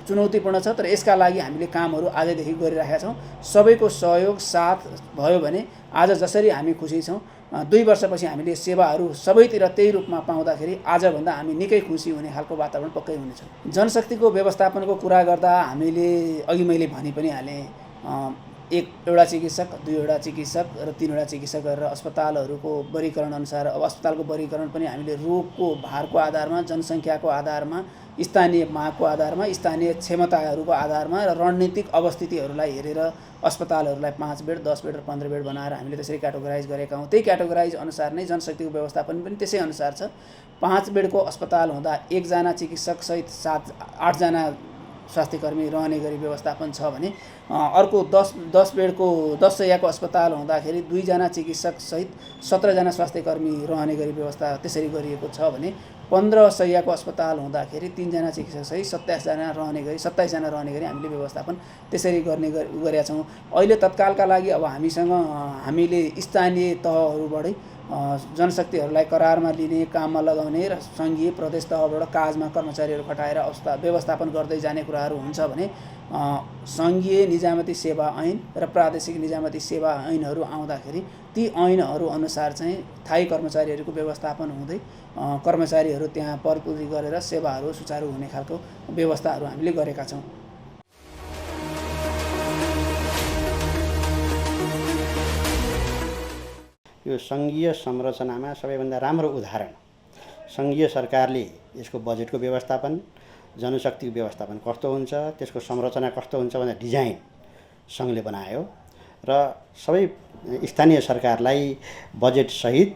चुनौतीपूर्ण छ। तर यसका लागि हामीले कामहरू आजदेखि गरिरहेका छौँ। सबैको सहयोग साथ भयो भने आज जसरी हामी खुसी छौँ, 2 वर्षपछि हामीले सेवाहरू सबैतिर त्यही रूपमा पाउँदाखेरि आजभन्दा हामी निकै खुसी हुने खालको वातावरण पक्कै हुनेछ। जनशक्तिको व्यवस्थापनको कुरा गर्दा हामीले अघि मैले भनि पनि हालेँ, एउटा चिकित्सक, 2वटा चिकित्सक र 3वटा चिकित्सक गरेर अस्पतालहरूको वर्गीकरण अनुसार अब अस्पतालको वर्गीकरण पनि हामीले रोगको भारको आधारमा, जनसङ्ख्याको आधारमा, स्थानीय मागको आधारमा, स्थानीय क्षमताहरूको आधारमा र रणनीतिक अवस्थितिहरूलाई हेरेर अस्पतालहरूलाई 5 बेड, 10 बेड र 15 बेड बनाएर हामीले त्यसरी क्याटेगोराइज गरेका हौँ। त्यही क्याटेगोराइज अनुसार नै जनशक्तिको व्यवस्थापन पनि त्यसै अनुसार छ। 5 बेडको अस्पताल हुँदा 1 जना चिकित्सक सहित 8 जना स्वास्थ्यकर्मी रहने गरी व्यवस्थापन छ भने अर्को 10 बेडको 10 शय्याको अस्पताल हुँदाखेरि 2 जना चिकित्सक सहित 17 जना स्वास्थ्यकर्मी रहने गरी व्यवस्था त्यसरी गरिएको छ भने 15 शय्याको अस्पताल हुँदाखेरि 3 जना चिकित्सक सहित 27 जना रहने गरी हामीले व्यवस्थापन त्यसरी गर्ने गरेका छौँ। अहिले तत्कालका लागि अब हामीले स्थानीय तहहरूबाटै जनशक्तिहरूलाई करारमा लिने, काममा लगाउने र सङ्घीय प्रदेश तहबाट काजमा कर्मचारीहरू खटाएर व्यवस्थापन गर्दै जाने कुराहरू हुन्छ भने सङ्घीय निजामती सेवा ऐन र प्रादेशिक निजामती सेवा ऐनहरू आउँदाखेरि ती ऐनहरू अनुसार चाहिँ स्थायी कर्मचारीहरूको व्यवस्थापन हुँदै कर्मचारीहरू त्यहाँ परपुरी गरेर सेवाहरू सुचारू हुने खालको व्यवस्थाहरू हामीले गरेका छौँ। यो सङ्घीय संरचनामा सबैभन्दा राम्रो उदाहरण सङ्घीय सरकारले यसको बजेटको व्यवस्थापन, जनशक्तिको व्यवस्थापन कस्तो हुन्छ, त्यसको संरचना कस्तो हुन्छ भनेर डिजाइन सङ्घले बनायो र सबै स्थानीय सरकारलाई बजेटसहित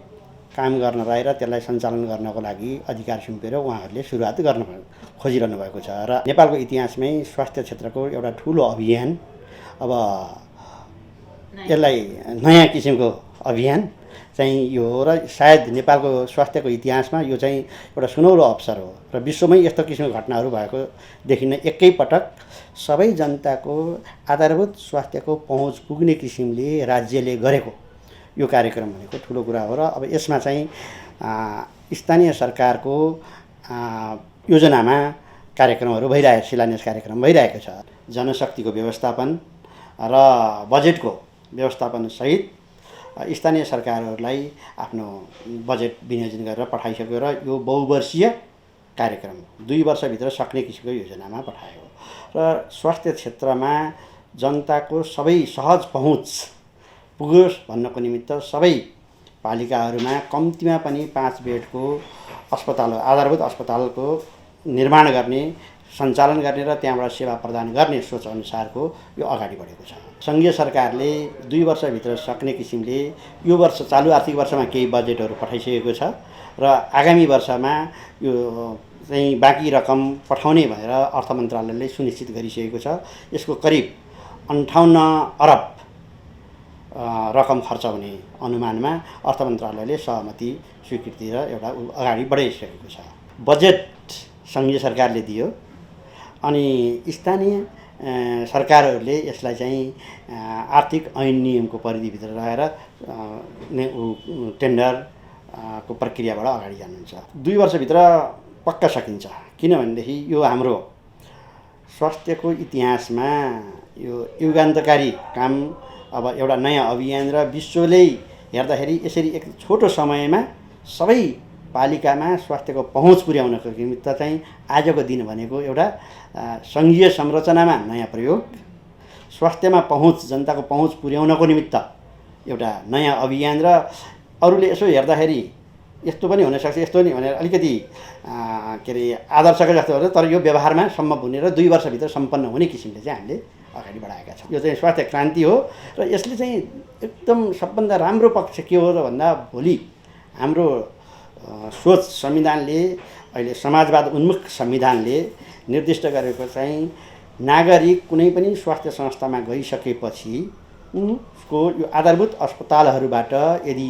काम गर्न रहेर त्यसलाई सञ्चालन गर्नको लागि अधिकार सुम्पेर उहाँहरूले सुरुवात गर्न खोजिरहनु भएको छ। र नेपालको इतिहासमै स्वास्थ्य क्षेत्रको एउटा ठुलो अभियान, अब यसलाई नयाँ किसिमको अभियान चाहिँ यो हो र सायद नेपालको स्वास्थ्यको इतिहासमा यो चाहिँ एउटा सुनौलो अवसर हो र विश्वमै यस्तो किसिमको घटनाहरू भएको देखिन्न। एकैपटक सबै जनताको आधारभूत स्वास्थ्यको पहुँच पुग्ने किसिमले राज्यले गरेको यो कार्यक्रम भनेको ठुलो कुरा हो र अब यसमा चाहिँ स्थानीय सरकारको योजनामा कार्यक्रमहरू भइरहेको, शिलान्यास कार्यक्रम भइरहेको छ। जनशक्तिको व्यवस्थापन र बजेटको व्यवस्थापनसहित स्थानीय सरकारहरूलाई आफ्नो बजेट विनियोजन गरेर पठाइसक्यो र यो बहुवर्षीय कार्यक्रम 2 वर्षभित्र सक्ने किसिमको योजनामा पठायो र स्वास्थ्य क्षेत्रमा जनताको सबै सहज पहुँच पुगोस् भन्नको निमित्त सबै पालिकाहरूमा कम्तीमा पनि 5 बेडको अस्पताल, आधारभूत अस्पतालको निर्माण गर्ने, सञ्चालन गर्ने र त्यहाँबाट सेवा प्रदान गर्ने सोच अनुसारको यो अगाडि बढेको छ। सङ्घीय सरकारले 2 वर्षभित्र सक्ने किसिमले यो वर्ष चालु आर्थिक वर्षमा केही बजेटहरू पठाइसकेको छ र आगामी वर्षमा यो चाहिँ बाँकी रकम पठाउने भनेर अर्थ मन्त्रालयले सुनिश्चित गरिसकेको छ। यसको करिब 58 अरब रकम खर्च हुने अनुमानमा अर्थ मन्त्रालयले सहमति, स्वीकृति र एउटा अगाडि बढाइसकेको छ। बजेट सङ्घीय सरकारले दियो अनि स्थानीय सरकारहरूले यसलाई चाहिँ आर्थिक ऐन नियमको परिधिभित्र रहेर टेन्डरको प्रक्रियाबाट अगाडि जानुहुन्छ। 2 वर्षभित्र पक्का सकिन्छ, किनभनेदेखि यो हाम्रो स्वास्थ्यको इतिहासमा यो युगान्तकारी काम, अब एउटा नयाँ अभियान र विश्वले हेर्दाखेरि यसरी एक छोटो समयमा सबै पालिकामा स्वास्थ्यको पहुँच पुर्याउनको निमित्त चाहिँ आजको दिन भनेको एउटा सङ्घीय संरचनामा नयाँ प्रयोग, स्वास्थ्यमा पहुँच, जनताको पहुँच पुर्याउनको निमित्त एउटा नयाँ अभियान र अरूले यसो हेर्दाखेरि यस्तो पनि हुनसक्छ, यस्तो नि भनेर अलिकति के अरे आदर्शको जस्तो हो, तर यो व्यवहारमा सम्भव हुने र 2 वर्षभित्र सम्पन्न हुने किसिमले चाहिँ हामीले अगाडि बढाएका छौँ। यो चाहिँ स्वास्थ्य क्रान्ति हो र यसले चाहिँ एकदम सबभन्दा राम्रो पक्ष के हो त भन्दा भोलि हाम्रो सोच संविधानले, अहिले समाजवाद उन्मुख संविधानले निर्दिष्ट गरेको चाहिँ नागरिक कुनै पनि स्वास्थ्य संस्थामा गइसकेपछि उसको यो आधारभूत अस्पतालहरूबाट यदि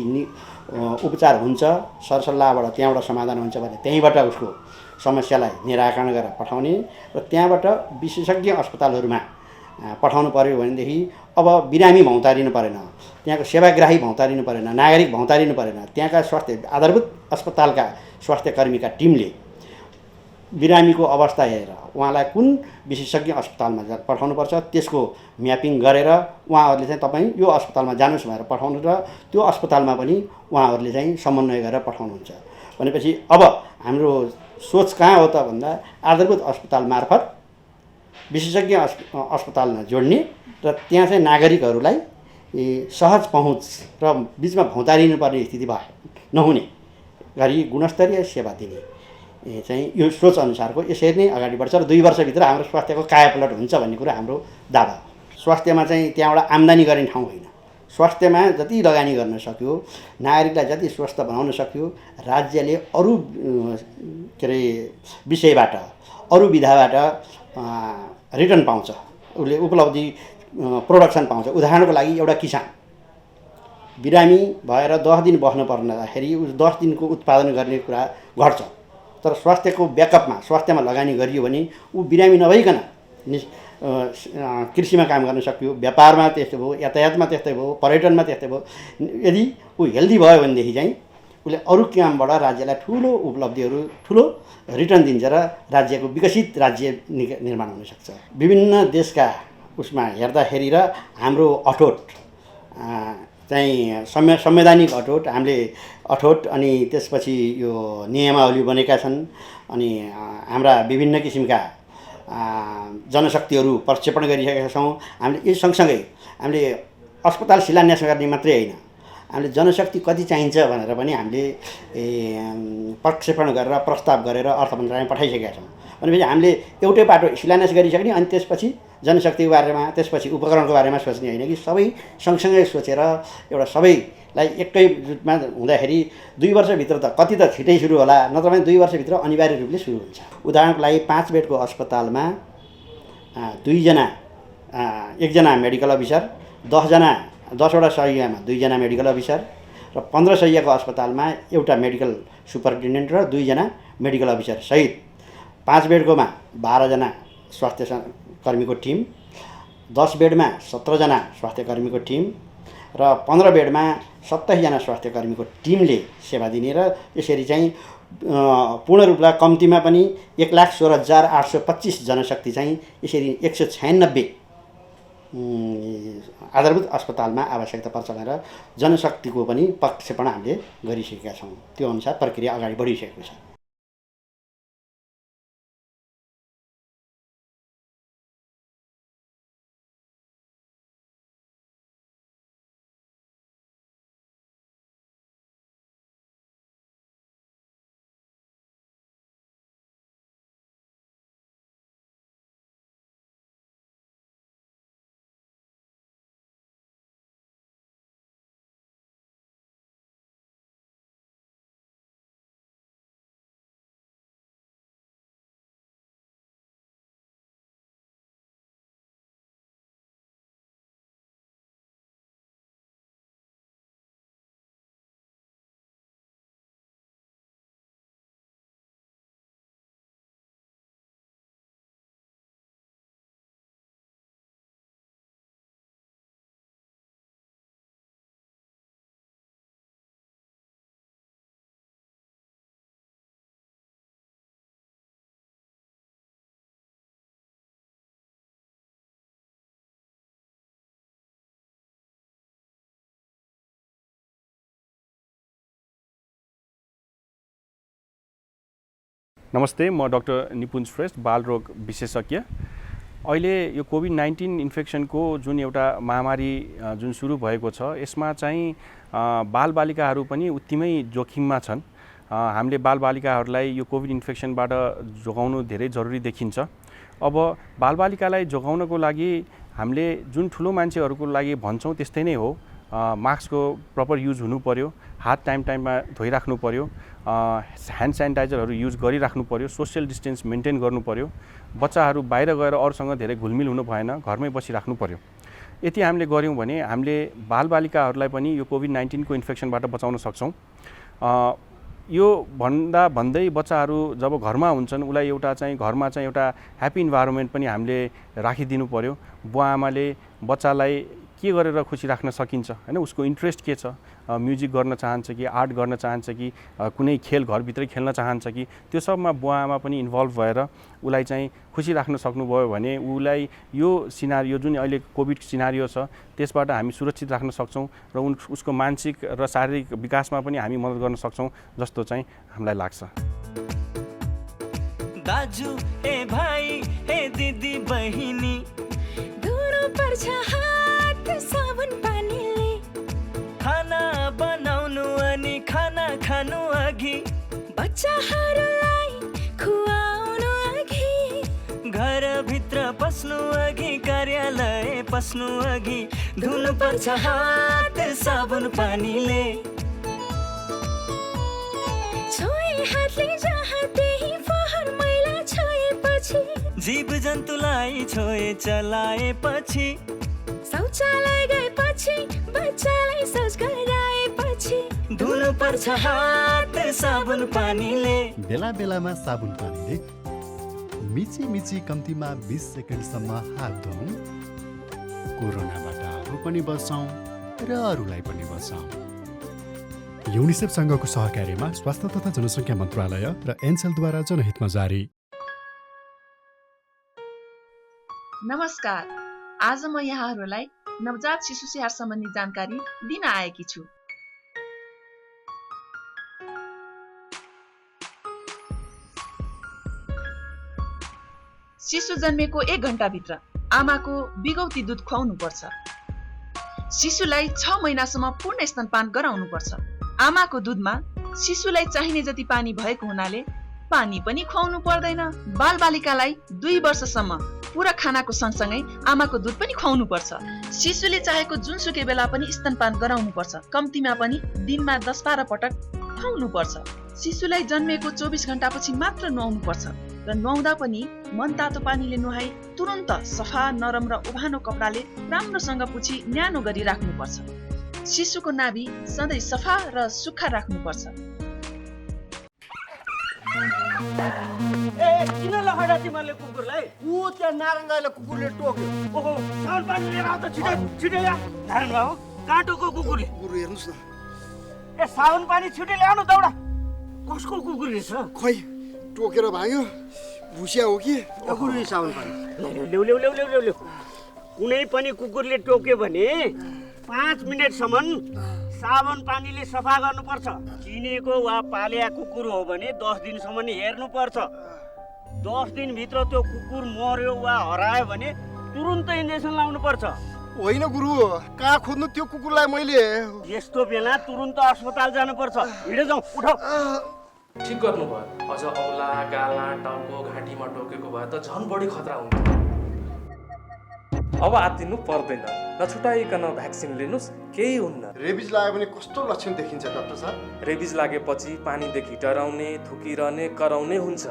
उपचार हुन्छ, सरसल्लाहबाट त्यहाँबाट समाधान हुन्छ भने त्यहीँबाट उसको समस्यालाई निराकरण गरेर पठाउने र त्यहाँबाट विशेषज्ञ अस्पतालहरूमा पठाउनु पर्यो भनेदेखि अब बिरामी भौँतारिनु परेन, त्यहाँको सेवाग्राही भौँतारिनु परेन, नागरिक भौँतारिनु परेन। त्यहाँका स्वास्थ्य आधारभूत अस्पतालका स्वास्थ्यकर्मीका टिमले बिरामीको अवस्था हेरेर उहाँलाई कुन विशेषज्ञ अस्पतालमा पठाउनुपर्छ त्यसको म्यापिङ गरेर उहाँहरूले चाहिँ तपाईँ यो अस्पतालमा जानुहोस् भनेर पठाउनु र त्यो अस्पतालमा पनि उहाँहरूले चाहिँ समन्वय गरेर पठाउनुहुन्छ भनेपछि अब हाम्रो सोच कहाँ हो त भन्दा आधारभूत अस्पताल मार्फत विशेषज्ञ अस्पतालमा जोड्ने र त्यहाँ चाहिँ नागरिकहरूलाई सहज पहुँच र बिचमा भौँतारिनु पर्ने स्थिति नहुने गरी गुणस्तरीय सेवा दिने चाहिँ यो सोच अनुसारको यसरी नै अगाडि बढ्छ र 2 वर्षभित्र हाम्रो स्वास्थ्यको कायापलट हुन्छ भन्ने कुरा हाम्रो दावा। स्वास्थ्यमा चाहिँ त्यहाँबाट आम्दानी गर्ने ठाउँ होइन, स्वास्थ्यमा जति लगानी गर्न सक्यो, नागरिकलाई जति स्वस्थ बनाउन सक्यो, राज्यले अरू के अरे विषयबाट, अरू विधाबाट रिटर्न पाउँछ, उसले उपलब्धि प्रोडक्सन पाउँछ। उदाहरणको लागि एउटा किसान बिरामी भएर 10 दिन बस्न पर्दाखेरि उस 10 दिनको उत्पादन गर्ने कुरा घट्छ, तर स्वास्थ्यको ब्याकअपमा, स्वास्थ्यमा लगानी गरियो भने ऊ बिरामी नभइकन कृषिमा काम गर्न सक्यो, व्यापारमा त्यस्तै भयो, यातायातमा त्यस्तै भयो, पर्यटनमा त्यस्तै भयो। यदि ऊ हेल्दी भयो भनेदेखि चाहिँ उसले अरू कामबाट राज्यलाई ठुलो उपलब्धिहरू, ठुलो रिटर्न दिन्छ र राज्यको विकसित राज्य निर्माण हुनसक्छ। विभिन्न देशका उसमा हेर्दाखेरि र हाम्रो अठोट चाहिँ संवैधानिक अठोट, हामीले अठोट अनि त्यसपछि यो नियमावली बनेका छन् अनि हाम्रा विभिन्न किसिमका जनशक्तिहरू प्रक्षेपण गरिसकेका छौँ। हामीले यी सँगसँगै हामीले अस्पताल शिलान्यास गर्ने मात्रै होइन, हामीले जनशक्ति कति चाहिन्छ भनेर पनि हामीले प्रक्षेपण गरेर प्रस्ताव गरेर अर्थ मन्त्रालयमा पठाइसकेका छौँ। भनेपछि हामीले एउटै बाटो शिलान्यास गरिसक्ने अनि त्यसपछि जनशक्तिको बारेमा त्यसपछि उपकरणको बारेमा सोच्ने होइन कि सबै सँगसँगै सोचेर एउटा सबैलाई एकै रूपमा हुँदाखेरि 2 वर्षभित्र त कति त छिटै सुरु होला, नत्र भने 2 वर्षभित्र अनिवार्य रूपले सुरु हुन्छ। उदाहरणको लागि 5 बेडको अस्पतालमा 1जना मेडिकल अफिसर, 10वटा शय्यामा 2जना मेडिकल अफिसर र 15 शय्याको अस्पतालमा एउटा मेडिकल सुपरिन्टेन्डेन्ट र 2जना मेडिकल अफिसर सहित 5 बेडकोमा 12जना स्वास्थ्य कर्मीको टिम, 10 बेडमा 17जना स्वास्थ्य कर्मीको टिम र 15 बेडमा 27जना स्वास्थ्य कर्मीको टिमले सेवा दिने र यसरी चाहिँ पूर्ण रूपमा कम्तीमा पनि 1,16,825 जनशक्ति चाहिँ यसरी 196 आधारभूत अस्पतालमा आवश्यकता पर्छ भनेर जनशक्तिको पनि प्रक्षेपण हामीले गरिसकेका छौँ। त्यो अनुसार प्रक्रिया अगाडि बढिसकेको छ। नमस्ते, म डाक्टर निपुञ्ज श्रेष्ठ, बालरोग विशेषज्ञ। अहिले यो कोभिड-19 इन्फेक्सनको जुन एउटा महामारी जुन सुरु भएको छ, यसमा चाहिँ बालबालिकाहरू पनि उत्तिमै जोखिममा छन्। हामीले बालबालिकाहरूलाई यो कोभिड इन्फेक्सनबाट जोगाउनु धेरै जरुरी देखिन्छ। अब बालबालिकालाई जोगाउनको लागि हामीले जुन ठुलो मान्छेहरूको लागि भन्छौँ त्यस्तै नै हो। मास्कको प्रपर युज हुनु पर्यो, हात टाइममा धोइराख्नु पर्यो, ह्यान्ड सेनिटाइजरहरू युज गरिराख्नु पर्यो, सोसियल डिस्टेन्स मेन्टेन गर्नु पर्यो, बच्चाहरू बाहिर गएर अरूसँग धेरै घुलमिल हुनु भएन, घरमै बसिराख्नु पर्यो। यति हामीले गऱ्यौँ भने हामीले बालबालिकाहरूलाई पनि यो कोभिड-19 को इन्फेक्सनबाट बचाउन सक्छौँ। यो भन्दै बच्चाहरू जब घरमा हुन्छन् उसलाई घरमा चाहिँ एउटा ह्याप्पी इन्भाइरोमेन्ट पनि हामीले राखिदिनु पर्यो। बुवा आमाले बच्चालाई के गरेर खुसी राख्न सकिन्छ हैन, उसको इन्ट्रेस्ट के छ, म्युजिक गर्न चाहन्छ कि आर्ट गर्न चाहन्छ कि कुनै खेल घरभित्रै खेल्न चाहन्छ कि, त्यो सबमा बुवा आमा पनि इन्भल्भ भएर उसलाई चाहिँ खुसी राख्न सक्नुभयो भने उसलाई यो सिनारियो जुन अहिले कोभिड सिनारियो छ त्यसबाट हामी सुरक्षित राख्न सक्छौँ र उसको मानसिक र शारीरिक विकासमा पनि हामी मद्दत गर्न सक्छौँ जस्तो चाहिँ हामीलाई लाग्छ। दाजु ए भाइ ए दिदी बहिनी, धुलो पर्छ हात साबुन पानीले, खाना बनाउनु अनि खाना खानु अघि, बच्चाहरूलाई खुवाउनु अघि, घरभित्र पस्नु अघि, कार्यालय पस्नु अघि, धुनु पर्छ हात साबुन पानीले, छोए हातले जहाँ त्यही फोहोर मैला छोएपछि, जीव जन्तुलाई छोए चलाएपछि, शौचालय गएपछि, बच्चालाई शौच गराएपछि, धुनु पर्छ हात साबुन पानीले। बेला बेलामा साबुन पानीले मिची कम्तीमा 20 सेकेन्डसम्म हात धोऊ। कोरोनाबाट आफू पनि बचाउँ र अरूलाई पनि बचाउँ। युनिसेफसँगको सहकार्यमा स्वास्थ्य तथा जनसङ्ख्या मन्त्रालय र एनसेलद्वारा जनहितमा जारी। नमस्कार, आज म यहाँहरूलाई नवजात शिशु स्याहार सम्बन्धी जानकारी दिन आएकी छु। शिशु जन्मेको 1 घण्टाभित्र आमाको बिगौती दुध खुवाउनु पर्छ। शिशुलाई 6 महिनासम्म पूर्ण स्तनपान गराउनुपर्छ। आमाको दुधमा शिशुलाई चाहिने जति पानी भएको हुनाले पानी पनि खुवाउनु पर्दैन। बालबालिकालाई 2 वर्षसम्म पूरा खानाको सँगसँगै आमाको दुध पनि खुवाउनु पर्छ। शिशुले चाहेको जुनसुकै बेला पनि स्तनपान गराउनुपर्छ। कम्तीमा पनि दिनमा 10-12 पटक खुवाउनु पर्छ। शिशुलाई जन्मेको 24 घण्टापछि मात्र नुहाउनु पर्छ र नुहाउँदा पनि मनतातो पानीले नुहाई तुरन्त सफा, नरम र उभानो कपडाले राम्रोसँग पुछी न्यानो गरी राख्नुपर्छ। शिशुको नाभि सधैँ सफा र सुक्खा राख्नुपर्छ। किन लखडा तिमीहरूले कुकुरलाई? ऊ त्यहाँ नारायणले कुकुरले टोक्यो। ओहो, साउन पानी लिएर आऊ त, छिटै छिटै ल्या। नारायण बाबु, काँटोको कुकुरले। कुकुर हेर्नुहोस् न। ए साउन पानी छिटै ल्याउनु दौडा। कसको कुकुर रहेछ? खोइ टोकेर भाग्यो। भुसिया हो कि? कुकुरले साउन पानी। ल्याउ ल्याउ ल्याउ ल्याउ ल्याउ। कुनै पनि कुकुरले टोक्यो भने 5 मिनेटसम्म साबुन पानीले सफा गर्नुपर्छ। चिनेको वा पालिया कुकुर हो भने 10 दिनसम्म हेर्नुपर्छ। 10 दिनभित्र त्यो कुकुर मर्यो वा हरायो भने तुरुन्तै इन्जेक्सन लाउनुपर्छ। होइन गुरु, कहाँ खोज्नु त्यो कुकुरलाई मैले? यस्तो बेला तुरुन्त अस्पताल जानुपर्छ। हिँडे जाउँ, उठाऊ। ठिक गर्नुभयो। अझ औला, गाला, टाउको, घाँटीमा टोकेको भए त झन् बढी खतरा हुन्थ्यो। अब आत्तिनु पर्दैन, नछुटाइकन भ्याक्सिन लिनुस्, केही हुन्न। रेबिज लाग्यो भने कस्तो लक्षण देखिन्छ डाक्टर साहब? रेबिज लागेपछि पानीदेखि डराउने, थुकिरहने, कराउने हुन्छ।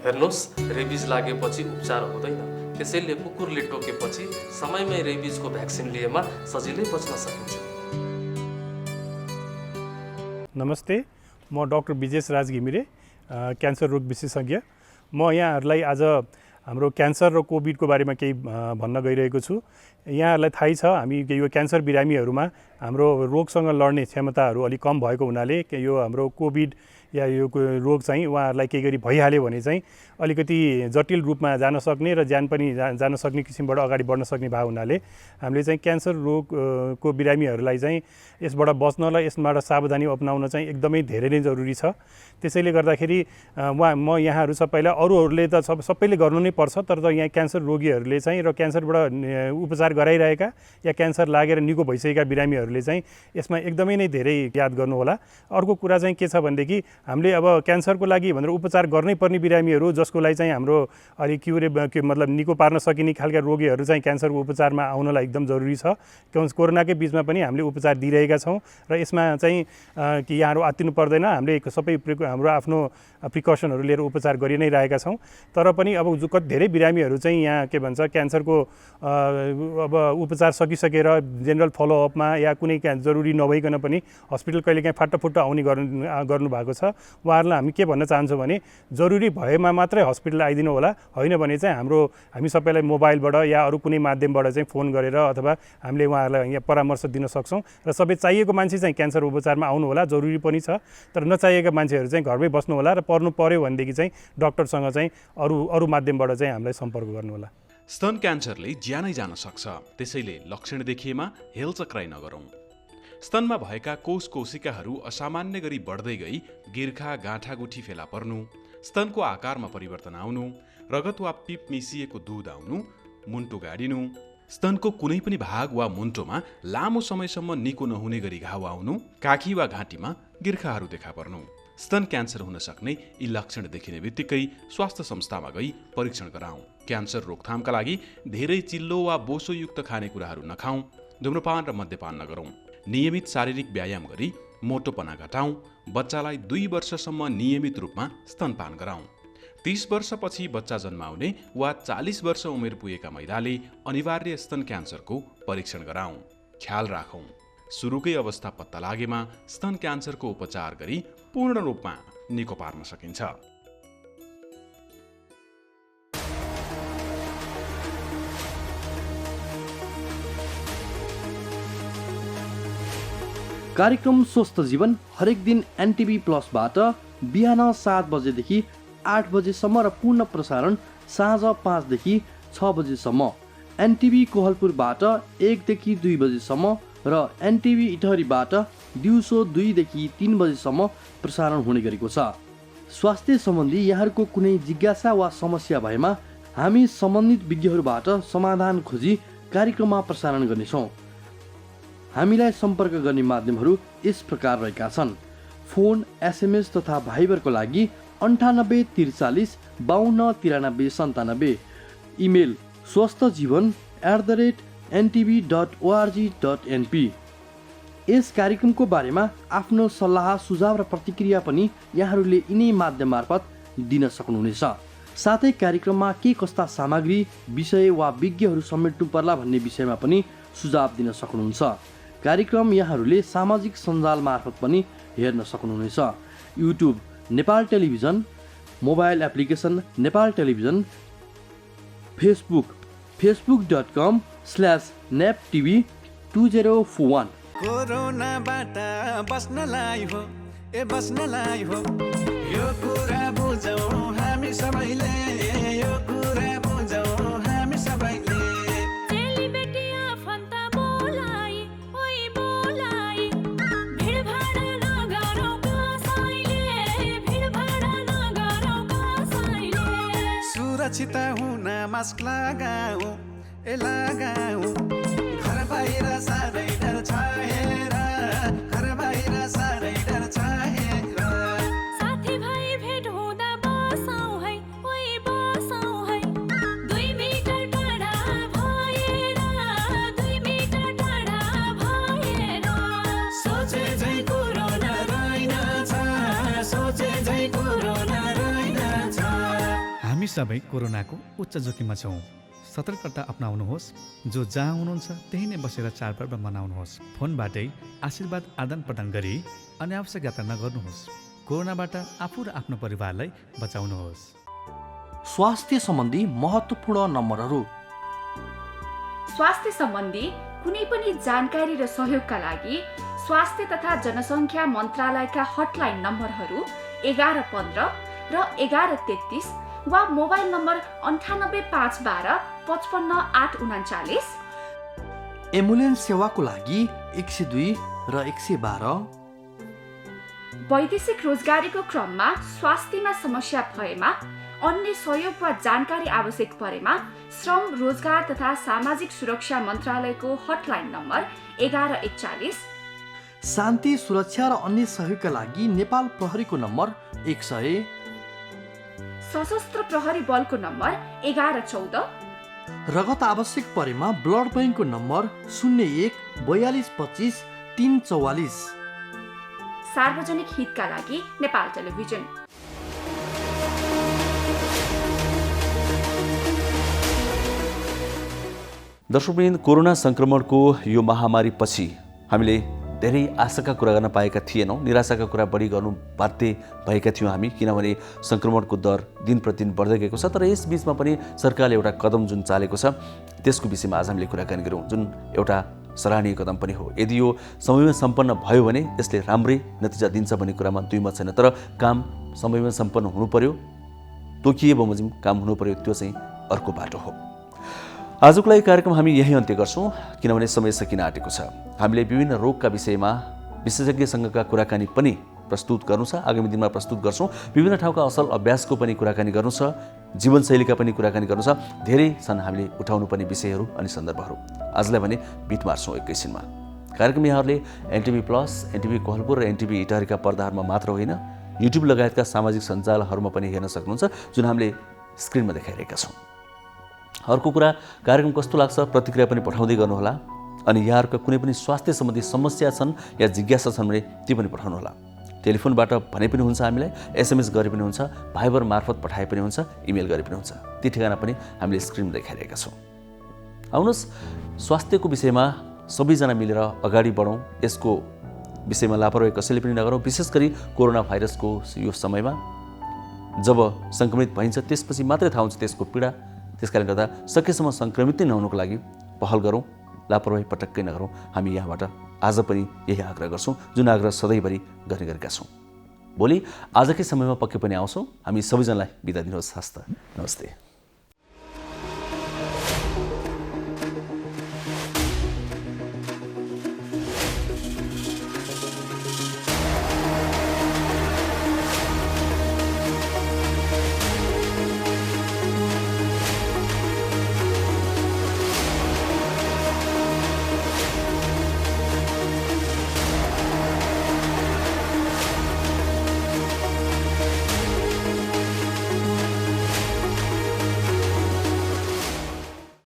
हेर्नुहोस्, रेबिज लागेपछि उपचार हुँदैन। त्यसैले कुकुरले टोकेपछि समयमै रेबिजको भ्याक्सिन लिएमा सजिलै बच्न सकिन्छ। नमस्ते, म डाक्टर विजेश राज घिमिरे, क्यान्सर रोग विशेषज्ञ। म यहाँहरूलाई आज हाम्रो क्यान्सर र कोभिडको बारेमा केही भन्न गइरहेको छु। यहाँहरूलाई थाहै छ, हामी यो क्यान्सर बिरामीहरूमा हाम्रो रोगसँग लड्ने क्षमताहरू अलिक कम भएको हुनाले यो हाम्रो कोभिड या यो रोग चाहिँ उहाँहरूलाई केही गरी भइहाल्यो भने चाहिँ अलिकति जटिल रूपमा जान सक्ने र ज्यान पनि जान सक्ने किसिमबाट अगाडि बढ्न सक्ने भएको हुनाले हामीले चाहिँ क्यान्सर रोगको बिरामीहरूलाई चाहिँ यसबाट बच्न र यसबाट सावधानी अपनाउन चाहिँ एकदमै धेरै नै जरुरी छ। त्यसैले गर्दाखेरि म यहाँहरू सबैलाई, अरूहरूले त सबैले गर्नु नै पर्छ, तर यहाँ क्यान्सर रोगीहरूले चाहिँ र क्यान्सरबाट उपचार गराइरहेका या क्यान्सर लागेर निको भइसकेका बिरामीहरूले चाहिँ यसमा एकदमै नै धेरै याद गर्नुहोला। अर्को कुरा चाहिँ के छ भनेदेखि हामीले अब क्यान्सरको लागि भनेर उपचार गर्नै पर्ने बिरामीहरू जसको लागि चाहिँ हाम्रो अलिक मतलब निको पार्न सकिने खालका रोगीहरू चाहिँ क्यान्सरको उपचारमा आउनलाई एकदम जरुरी छ। कोरोनाकै बिचमा पनि हामीले उपचार दिइरहेका छौँ र यसमा चाहिँ कि यहाँहरू आत्तिनु पर्दैन। हामीले सबै हाम्रो आफ्नो प्रिकसनहरू लिएर उपचार गरि नै रहेका छौँ। तर पनि अब धेरै बिरामीहरू चाहिँ यहाँ के भन्छ क्यान्सरको अब उपचार सकिसकेर जेनरल फलोअपमा या कुनै जरुरी नभइकन पनि हस्पिटल कहिलेकाहीँ फाटाफुट्टा आउने गर्नुभएको छ। उहाँहरूलाई हामी के भन्न चाहन्छौँ भने जरुरी भएमा मात्रै हस्पिटल आइदिनु होला, होइन भने चाहिँ हामी सबैलाई मोबाइलबाट या अरू कुनै माध्यमबाट चाहिँ फोन गरेर अथवा हामीले उहाँहरूलाई यहाँ परामर्श दिन सक्छौँ र सबै चाहिएको मान्छे चाहिँ क्यान्सर उपचारमा आउनु होला, जरुरी पनि छ। तर नचाहिएका मान्छेहरू चाहिँ घरमै बस्नु होला र पर्नु पर्यो भनेदेखि चाहिँ डाक्टरसँग चाहिँ अरू माध्यमबाट चाहिँ हामीलाई सम्पर्क गर्नु होला। स्तन क्यान्सरले ज्यानै जान सक्छ, त्यसैले लक्षण देखिएमा हेलचक्राइ नगरौँ। स्तनमा भएका कोशिकाहरू असामान्य गरी बढ्दै गई गिर्खा, गाँठागुठी फेला पर्नु, स्तनको आकारमा परिवर्तन आउनु, रगत वा पिप मिसिएको दुध आउनु, मुन्टो गाडिनु, स्तनको कुनै पनि भाग वा मुन्टोमा लामो समयसम्म निको नहुने गरी घाउ आउनु, काखी वा घाँटीमा गिर्खाहरू देखा पर्नु। स्तन क्यान्सर हुन सक्ने यी लक्षण देखिने बित्तिकै स्वास्थ्य संस्थामा गई परीक्षण गराउँ। क्यान्सर रोकथामका लागि धेरै चिल्लो वा बोसोयुक्त खानेकुराहरू नखाउँ, धुम्रपान र मद्यपान नगरौँ। नियमित शारीरिक व्यायाम गरी मोटोपना घटाउँ। बच्चालाई 2 वर्षसम्म नियमित रूपमा स्तनपान गराउँ। 30 वर्षपछि बच्चा जन्माउने वा 40 वर्ष उमेर पुगेका महिलाले अनिवार्य स्तन क्यान्सरको परीक्षण गराउँ। ख्याल राखौँ, सुरुकै अवस्था पत्ता लागेमा स्तन क्यान्सरको उपचार गरी पूर्ण रूपमा निको पार्न सकिन्छ। कार्यक्रम स्वस्थ जीवन हरेक दिन एनटिभी प्लसबाट बिहान 7 बजेदेखि 8 बजेसम्म र पूर्ण प्रसारण साँझ 5 देखि 6 बजेसम्म, एनटिभी कोहलपुरबाट 1 देखि 2 बजेसम्म र एनटिभी इटहरीबाट दिउँसो 2 देखि 3 बजेसम्म प्रसारण हुने गरेको छ। स्वास्थ्य सम्बन्धी यहाँहरूको कुनै जिज्ञासा वा समस्या भएमा हामी सम्बन्धित विज्ञहरूबाट समाधान खोजी कार्यक्रममा प्रसारण गर्नेछौँ। हामीलाई सम्पर्क गर्ने माध्यमहरू यस प्रकार रहेका छन्। फोन, एसएमएस तथा भाइबरको लागि 98 43 52 93 97। Email swasthjivan@ntv.org.np। यस कार्यक्रमको बारेमा आफ्नो सल्लाह, सुझाव र प्रतिक्रिया पनि यहाँहरूले यिनै माध्यम मार्फत दिन सक्नुहुनेछ। साथै कार्यक्रममा के कस्ता सामग्री, विषय वा विज्ञहरू समेट्नु पर्ला भन्ने विषयमा पनि सुझाव दिन सक्नुहुन्छ। कार्यक्रम यहाँहरूले सामाजिक सञ्जाल मार्फत पनि हेर्न सक्नुहुनेछ। YouTube Nepal television, mobile application Nepal television, Facebook facebook.com/naptv2041। कोरोनाबाट बस्नलाई हो बस्नलाई हो, यो कुरा बुझौँ हामी सबैले, यो कुरा बुझौँ हामी सबैले। चेलीबेटी आफन्त बोलाइ, ओइ बोलाइ, भिडभाड नगरौँ कसैले, भिडभाड नगरौँ कसैले। सुरक्षित हुन मास्क लगाऊ, लगाऊ, घर बाहिर साह्रै डर छ हेर, घर बाहिर साह्रै डर छ हेर। साथी भाइ भेट हुँदा बसौँ है, ओइ बसौँ है, 2 मिटर टाढा भएर, 2 मिटर टाढा भएर। सोचे झै कोरोना रहेनछ, सोचे झै कोरोना रहेनछ। हामी सबै कोरोनाको उच्च जोखिममा छौँ। सतर्कता अपनाउनुहोस्। जो जहाँ हुनुहुन्छ त्यही नै बसेर चाडपर्व मनाउनुहोस्। फोनबाटै आशीर्वाद आदान प्रदान गरी अनावश्यक यात्रा नगर्नुहोस्। कोरोनाबाट आफू र आफ्नो परिवारलाई बचाउनुहोस्। स्वास्थ्य सम्बन्धी महत्त्वपूर्ण नम्बरहरू। स्वास्थ्य सम्बन्धी कुनै पनि जानकारी र सहयोगका लागि स्वास्थ्य तथा जनसङ्ख्या मन्त्रालयका हटलाइन नम्बरहरू 1115 र 1133 वा मोबाइल नम्बर 98512 55839। एम्बुलेन्स सेवाको लागि 102 र 112। वैदेशिक रोजगारीको क्रममा स्वास्थ्यमा समस्या भएमा, अन्य सहयोग वा जानकारी आवश्यक परेमा श्रम, रोजगार तथा सामाजिक सुरक्षा मन्त्रालयको हटलाइन नम्बर 1141। शान्ति, सुरक्षा र अन्य सहयोगका लागि नेपाल प्रहरीको नम्बर 100। सशस्त्र प्रहरी बलको नम्बर 1114। रगत आवश्यक परेमा ब्लड बैंकको नम्बर 01 42 25 344। सार्वजनिक हितका लागि नेपाल टेलिभिजन। दर्शकवृन्द, कोरोना संक्रमणको यो महामारी पछि हामीले धेरै आशाका कुरा गर्न पाएका थिएनौँ। निराशाका कुरा बढी गर्नु बाध्य भएका थियौँ हामी, किनभने सङ्क्रमणको दर दिन प्रतिदिन बढ्दै गएको छ। तर यस बिचमा पनि सरकारले एउटा कदम जुन चालेको छ त्यसको विषयमा आज हामीले कुराकानी गरौँ, जुन एउटा सराहनीय कदम पनि हो। यदि यो समयमा सम्पन्न भयो भने यसले राम्रै नतिजा दिन्छ भन्ने कुरामा दुई मत छैन। तर काम समयमा सम्पन्न हुनु पर्यो, तोकिए बमोजिम काम हुनु पर्यो, त्यो चाहिँ अर्को बाटो हो। आजको लागि कार्यक्रम हामी यही अन्त्य गर्छौँ, किनभने समय सकिन आँटेको छ। हामीले विभिन्न रोगका विषयमा विशेषज्ञसँगका कुराकानी पनि प्रस्तुत गर्नु छ, आगामी दिनमा प्रस्तुत गर्छौँ। विभिन्न ठाउँका असल अभ्यासको पनि कुराकानी गर्नु छ, जीवनशैलीका पनि कुराकानी गर्नु छ। धेरै छन् हामीले उठाउनु पर्ने विषयहरू अनि सन्दर्भहरू। आजलाई भने बिट मार्छौँ एकैछिनमा। कार्यक्रम यहाँहरूले एनटिभी प्लस, एनटिभी कोहलपुर र एनटिभी इटारीका पर्दाहरूमा मात्र होइन, युट्युब लगायतका सामाजिक सञ्जालहरूमा पनि हेर्न सक्नुहुन्छ, जुन हामीले स्क्रिनमा देखाइरहेका छौँ। अर्को कुरा, कार्यक्रम कस्तो लाग्छ प्रतिक्रिया पनि पठाउँदै गर्नुहोला। अनि यहाँहरूका कुनै पनि स्वास्थ्य सम्बन्धी समस्या छन् या जिज्ञासा छन् भने ती पनि पठाउनुहोला। टेलिफोनबाट भने पनि हुन्छ, हामीलाई एसएमएस गरे पनि हुन्छ, भाइबर मार्फत पठाए पनि हुन्छ, इमेल गरे पनि हुन्छ। ती ठेगाना पनि हामीले स्क्रिनमा देखाइरहेका छौँ। आउनुहोस्, स्वास्थ्यको विषयमा सबैजना मिलेर अगाडि बढौँ। यसको विषयमा लापरवाही कसैले पनि नगरौँ। विशेष गरी कोरोना भाइरसको यो समयमा जब सङ्क्रमित भइन्छ त्यसपछि मात्रै थाहा हुन्छ त्यसको पीडा। त्यसकारणले गर्दा सकेसम्म सङ्क्रमित नै नहुनुको लागि पहल गरौँ, लापरवाही पटक्कै नगरौँ। हामी यहाँबाट आज पनि यही आग्रह गर्छौँ, जुन आग्रह सधैँभरि गर्ने गरेका छौँ। भोलि आजकै समयमा पक्कै पनि आउँछौँ। हामी सबैजनालाई बिदा दिनुहोस्। हस्त, नमस्ते।